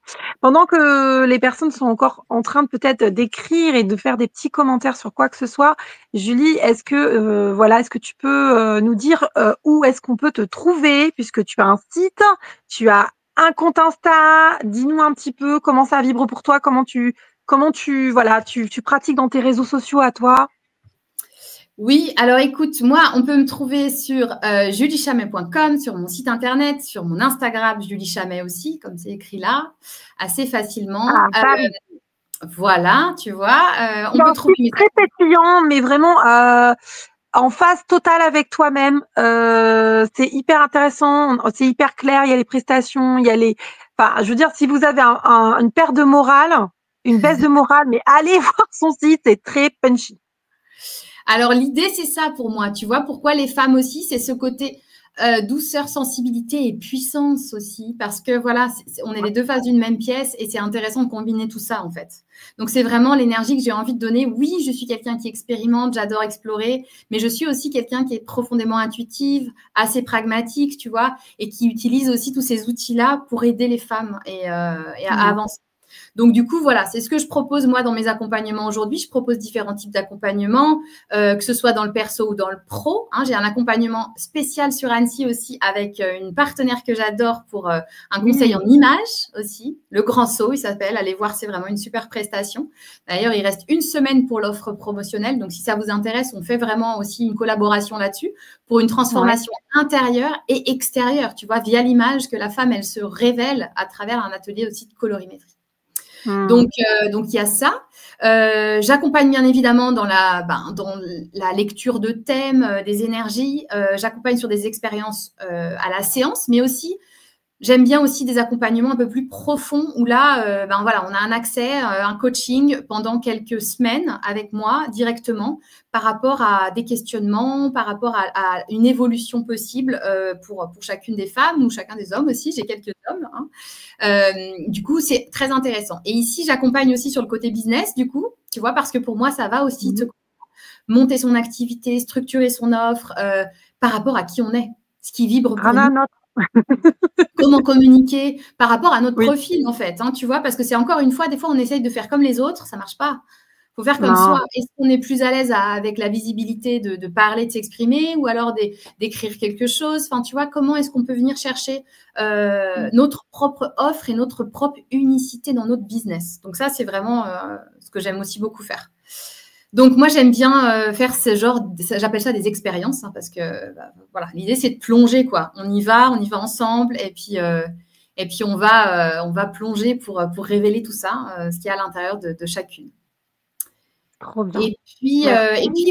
[SPEAKER 1] Pendant que les personnes sont encore en train de peut-être d'écrire et de faire des petits commentaires sur quoi que ce soit, Julie, est-ce que tu peux nous dire où est-ce qu'on peut te trouver puisque tu as un site, tu as un compte Insta, dis-nous un petit peu comment ça vibre pour toi, tu pratiques dans tes réseaux sociaux à toi.
[SPEAKER 2] Oui, alors écoute, moi, on peut me trouver sur juliechamet.com, sur mon site internet, sur mon Instagram, Julie Chamet aussi, comme c'est écrit là, assez facilement. Voilà, tu vois, on peut trouver mes
[SPEAKER 1] très pétillant, mais vraiment en phase totale avec toi-même. C'est hyper intéressant, c'est hyper clair. Il y a les prestations, il y a les. Enfin, je veux dire, si vous avez une perte de morale, une baisse de morale, mais allez voir son site, c'est très punchy.
[SPEAKER 2] Alors, l'idée, c'est ça pour moi. Tu vois, pourquoi les femmes aussi, c'est ce côté douceur, sensibilité et puissance aussi. Parce que voilà, on est les deux faces d'une même pièce et c'est intéressant de combiner tout ça, en fait. Donc, c'est vraiment l'énergie que j'ai envie de donner. Oui, je suis quelqu'un qui expérimente, j'adore explorer, mais je suis aussi quelqu'un qui est profondément intuitive, assez pragmatique, tu vois, et qui utilise aussi tous ces outils-là pour aider les femmes et à avancer. Donc, du coup, voilà, c'est ce que je propose, moi, dans mes accompagnements aujourd'hui. Je propose différents types d'accompagnements, que ce soit dans le perso ou dans le pro. Hein. J'ai un accompagnement spécial sur Annecy aussi avec une partenaire que j'adore pour un conseil en images aussi. Le Grand Saut, il s'appelle. Allez voir, c'est vraiment une super prestation. D'ailleurs, il reste une semaine pour l'offre promotionnelle. Donc, si ça vous intéresse, on fait vraiment aussi une collaboration là-dessus pour une transformation intérieure et extérieure, tu vois, via l'image que la femme, elle se révèle à travers un atelier aussi de colorimétrie. Donc, il y a ça. J'accompagne bien évidemment dans la lecture de thèmes, des énergies. J'accompagne sur des expériences à la séance, mais aussi, j'aime bien aussi des accompagnements un peu plus profonds où là, on a un accès, un coaching pendant quelques semaines avec moi directement par rapport à des questionnements, par rapport à une évolution possible pour chacune des femmes ou chacun des hommes aussi. J'ai quelques hommes. Hein. Du coup, c'est très intéressant. Et ici, j'accompagne aussi sur le côté business, du coup, tu vois, parce que pour moi, ça va aussi monter son activité, structurer son offre par rapport à qui on est, ce qui vibre pour nous. Comment communiquer par rapport à notre profil, en fait, hein, tu vois, parce que c'est encore une fois, des fois, on essaye de faire comme les autres, ça marche pas. Il faut faire comme soi. Est-ce qu'on est plus à l'aise avec la visibilité de parler, de s'exprimer ou alors d'écrire quelque chose? Enfin, tu vois, comment est-ce qu'on peut venir chercher notre propre offre et notre propre unicité dans notre business? Donc ça, c'est vraiment ce que j'aime aussi beaucoup faire. Donc, moi, j'aime bien faire ce genre, j'appelle ça des expériences, hein, parce que voilà, l'idée, c'est de plonger, quoi. On y va ensemble, et puis on va plonger pour révéler tout ça, ce qu'il y a à l'intérieur de chacune.
[SPEAKER 1] Trop bien.
[SPEAKER 2] Et puis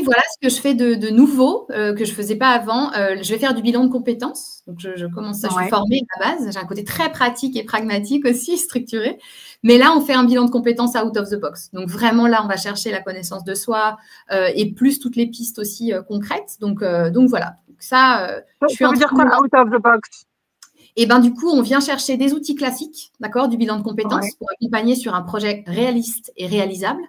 [SPEAKER 2] voilà ce que je fais de nouveau, que je ne faisais pas avant. Je vais faire du bilan de compétences. Donc, je commence ça, je suis formée à la base. J'ai un côté très pratique et pragmatique aussi, structuré. Mais là, on fait un bilan de compétences out of the box. Donc, vraiment, là, on va chercher la connaissance de soi et plus toutes les pistes aussi concrètes. Donc voilà. Donc, ça
[SPEAKER 1] veut dire quoi, out of the box?
[SPEAKER 2] Et ben du coup, on vient chercher des outils classiques, d'accord, du bilan de compétences pour accompagner sur un projet réaliste et réalisable.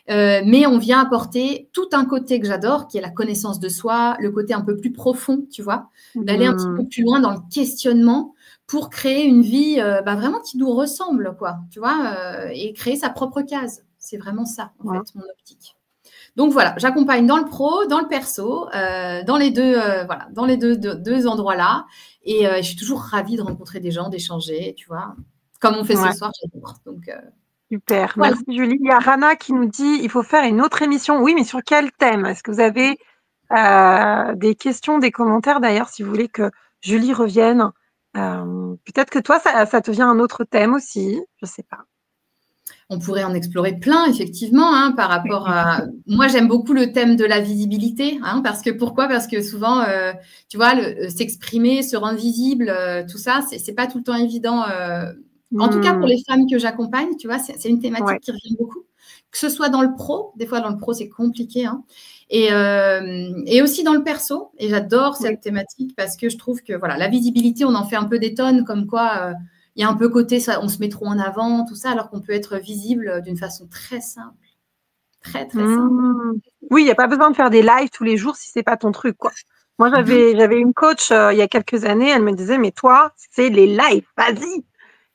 [SPEAKER 2] Mais on vient apporter tout un côté que j'adore, qui est la connaissance de soi, le côté un peu plus profond, tu vois, d'aller un petit peu plus loin dans le questionnement pour créer une vie vraiment qui nous ressemble, quoi, tu vois, et créer sa propre case. C'est vraiment ça, en fait, mon optique. Donc voilà, j'accompagne dans le pro, dans le perso, dans les deux endroits-là. Et je suis toujours ravie de rencontrer des gens, d'échanger, tu vois. Comme on fait ce soir, j'adore. Donc
[SPEAKER 1] super, merci Julie. Il y a Rana qui nous dit il faut faire une autre émission. Oui, mais sur quel thème? Est-ce que vous avez des questions, des commentaires d'ailleurs, si vous voulez que Julie revienne? Peut-être que toi, ça te vient un autre thème aussi, je ne sais pas.
[SPEAKER 2] On pourrait en explorer plein, effectivement, hein, par rapport à… Moi, j'aime beaucoup le thème de la visibilité. Hein, pourquoi? Parce que souvent, tu vois, s'exprimer, se rendre visible, tout ça, c'est pas tout le temps évident. En tout cas, pour les femmes que j'accompagne, tu vois, c'est une thématique qui revient beaucoup. Que ce soit dans le pro, des fois dans le pro, c'est compliqué. Hein, et aussi dans le perso. Et j'adore cette thématique parce que je trouve que voilà, la visibilité, on en fait un peu des tonnes, comme quoi… il y a un peu côté, ça, on se met trop en avant, tout ça, alors qu'on peut être visible d'une façon très simple. Très, très simple.
[SPEAKER 1] Oui, il n'y a pas besoin de faire des lives tous les jours si ce n'est pas ton truc, quoi. Moi, j'avais une coach il y a quelques années, elle me disait, mais toi, c'est les lives, vas-y.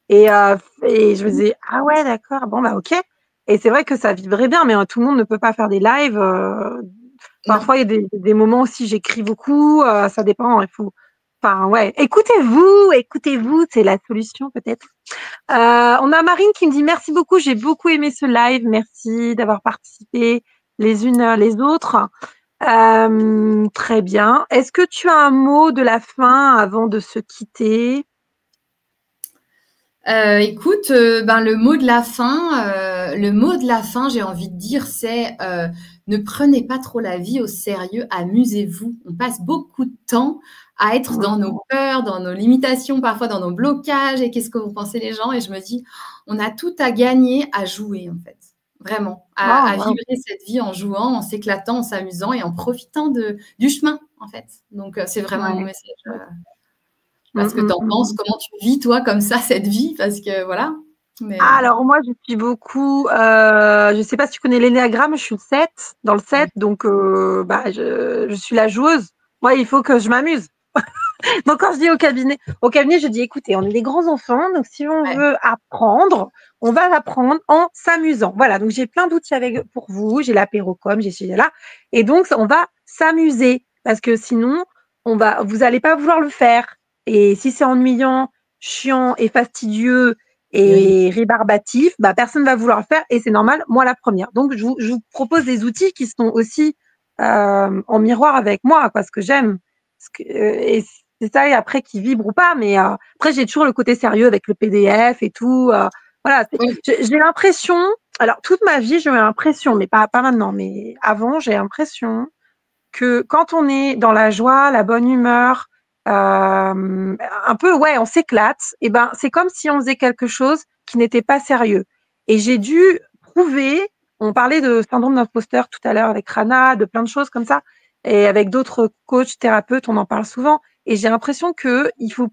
[SPEAKER 1] Et je me disais, ah ouais, d'accord, bon, bah, ok. Et c'est vrai que ça vibrait bien, mais tout le monde ne peut pas faire des lives.
[SPEAKER 2] Non.
[SPEAKER 1] Parfois, il y a des moments aussi, j'écris beaucoup, ça dépend, il faut. Enfin, ouais, écoutez-vous, c'est la solution peut-être. On a Marine qui me dit merci beaucoup, j'ai beaucoup aimé ce live, merci d'avoir participé les unes les autres. Très bien. Est-ce que tu as un mot de la fin avant de se quitter?
[SPEAKER 2] Écoute, le mot de la fin, j'ai envie de dire, c'est ne prenez pas trop la vie au sérieux, amusez-vous. On passe beaucoup de temps à être dans nos peurs, dans nos limitations, parfois dans nos blocages, et qu'est-ce que vont penser les gens. Et je me dis, on a tout à gagner à jouer, en fait. Vraiment,
[SPEAKER 1] Oh,
[SPEAKER 2] à
[SPEAKER 1] wow.
[SPEAKER 2] vibrer cette vie en jouant, en s'éclatant, en s'amusant et en profitant du chemin, en fait. Donc, c'est vraiment mon
[SPEAKER 1] Ouais.
[SPEAKER 2] message. Parce que tu en penses, comment tu vis, toi, comme ça, cette vie? Parce que voilà. Mais,
[SPEAKER 1] Ah, alors moi, je suis beaucoup. Je sais pas si tu connais l'énéagramme, je suis le 7, dans le 7,
[SPEAKER 2] ouais,
[SPEAKER 1] donc bah, je suis la joueuse. Moi, il faut que je m'amuse. Donc, quand je dis au cabinet, je dis écoutez, on est des grands enfants, donc si on
[SPEAKER 2] ouais,
[SPEAKER 1] veut apprendre, on va apprendre en s'amusant. Voilà, donc j'ai plein d'outils pour vous. J'ai l'apérocom, j'ai celui là. Et donc, on va s'amuser parce que sinon, vous allez pas vouloir le faire. Et si c'est ennuyant, chiant et fastidieux
[SPEAKER 2] oui.
[SPEAKER 1] et rébarbatif, bah, personne va vouloir le faire et c'est normal, moi la première. Donc, je vous propose des outils qui sont aussi en miroir avec moi, quoi, ce que j'aime. Et c'est ça, et après qui vibre ou pas, mais après j'ai toujours le côté sérieux avec le PDF et tout. Voilà,
[SPEAKER 2] Oui,
[SPEAKER 1] j'ai l'impression, alors toute ma vie j'ai eu l'impression, mais pas maintenant, mais avant j'ai l'impression que quand on est dans la joie, la bonne humeur, un peu ouais, on s'éclate, et ben c'est comme si on faisait quelque chose qui n'était pas sérieux. Et j'ai dû prouver, on parlait de syndrome d'imposteur tout à l'heure avec Rana, de plein de choses comme ça, et avec d'autres coachs, thérapeutes, on en parle souvent. Et j'ai l'impression que il faut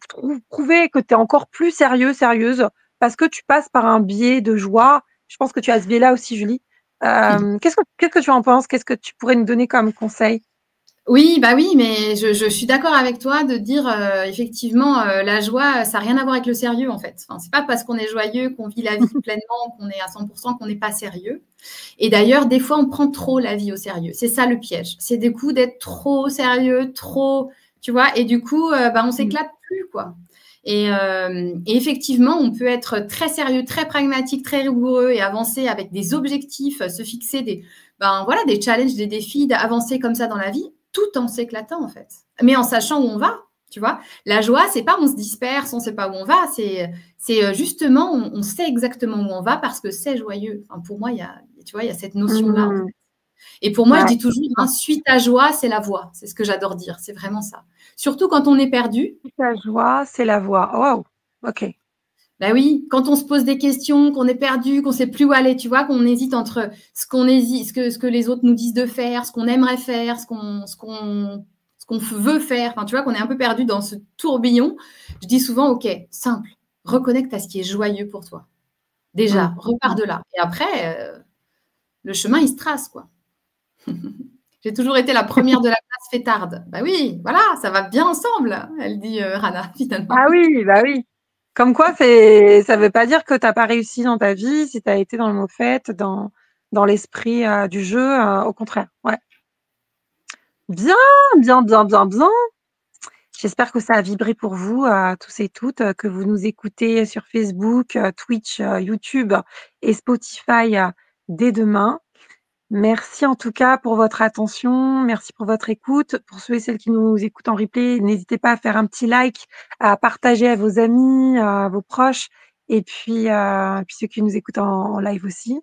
[SPEAKER 1] prouver que tu es encore plus sérieux, sérieuse, parce que tu passes par un biais de joie. Je pense que tu as ce biais-là aussi, Julie. Qu'est-ce que tu en penses? Qu'est-ce que tu pourrais nous donner comme conseil?
[SPEAKER 2] oui, bah oui, mais je suis d'accord avec toi de dire effectivement la joie, ça n'a rien à voir avec le sérieux en fait. Enfin, c'est pas parce qu'on est joyeux qu'on vit la vie pleinement, qu'on est à 100%, qu'on n'est pas sérieux. Et d'ailleurs, des fois, on prend trop la vie au sérieux. C'est ça le piège. C'est du coup d'être trop sérieux, trop, tu vois, et du coup, bah, on s'éclate plus, quoi. Et effectivement, on peut être très sérieux, très pragmatique, très rigoureux et avancer avec des objectifs, se fixer ben, voilà, des challenges, des défis, d'avancer comme ça dans la vie, tout en s'éclatant, en fait. Mais en sachant où on va, tu vois. La joie, c'est pas on se disperse, on sait pas où on va, c'est justement, on sait exactement où on va parce que c'est joyeux. Enfin, pour moi, tu vois, il y a cette notion-là, en fait.
[SPEAKER 1] Mmh.
[SPEAKER 2] Et pour moi, je
[SPEAKER 1] Ouais.
[SPEAKER 2] dis toujours, hein, suite à joie, c'est la voie. C'est ce que j'adore dire. C'est vraiment ça. Surtout quand on est perdu.
[SPEAKER 1] La joie, c'est la voix. Waouh. OK.
[SPEAKER 2] Ben oui, quand on se pose des questions, qu'on est perdu, qu'on sait plus où aller, tu vois, qu'on hésite entre ce que les autres nous disent de faire, ce qu'on aimerait faire, ce qu'on veut faire. Enfin, tu vois, qu'on est un peu perdu dans ce tourbillon. Je dis souvent, OK, simple, reconnecte à ce qui est joyeux pour toi.
[SPEAKER 1] Mmh.
[SPEAKER 2] Déjà, repars de là. Et après, le chemin, il se trace, quoi. J'ai toujours été la première de la classe fêtarde. Bah oui, voilà, ça va bien ensemble, elle dit Rana, finalement.
[SPEAKER 1] Ah oui, bah oui. Comme quoi, ça veut pas dire que tu as pas réussi dans ta vie, si tu as été dans le mot fait, dans l'esprit du jeu, au contraire. Ouais. Bien, bien, bien, bien, bien. J'espère que ça a vibré pour vous, tous et toutes, que vous nous écoutez sur Facebook, Twitch, YouTube et Spotify, dès demain. Merci en tout cas pour votre attention, merci pour votre écoute. Pour ceux et celles qui nous écoutent en replay, n'hésitez pas à faire un petit like, à partager à vos amis, à vos proches et puis ceux qui nous écoutent en live aussi.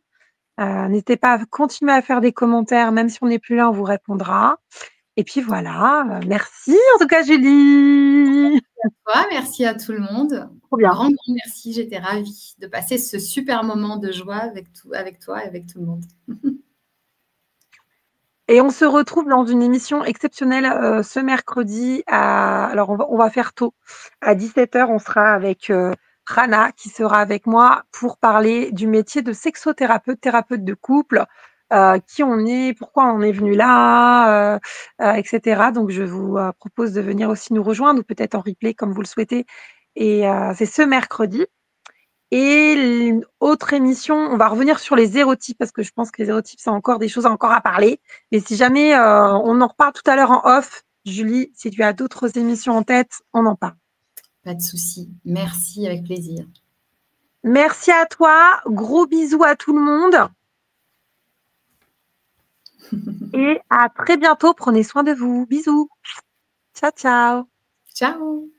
[SPEAKER 1] N'hésitez pas à continuer à faire des commentaires, même si on n'est plus là, on vous répondra. Et puis voilà, merci en tout cas Julie.
[SPEAKER 2] Merci à tout le monde.
[SPEAKER 1] Trop bien.
[SPEAKER 2] Grand, grand merci. J'étais ravie de passer ce super moment de joie avec toi et avec tout le monde.
[SPEAKER 1] Et on se retrouve dans une émission exceptionnelle ce mercredi. Alors, on va faire tôt. À 17h, on sera avec Rana qui sera avec moi pour parler du métier de sexothérapeute, thérapeute de couple, qui on est, pourquoi on est venu là, etc. Donc, je vous propose de venir aussi nous rejoindre ou peut-être en replay comme vous le souhaitez. Et c'est ce mercredi. Et une autre émission, on va revenir sur les érotypes parce que je pense que les érotypes, c'est encore des choses encore à parler. Mais si jamais on en reparle tout à l'heure en off, Julie, si tu as d'autres émissions en tête, on en parle.
[SPEAKER 2] Pas de souci. Merci, avec plaisir.
[SPEAKER 1] Merci à toi. Gros bisous à tout le monde. Et à très bientôt. Prenez soin de vous. Bisous. Ciao, ciao.
[SPEAKER 2] Ciao.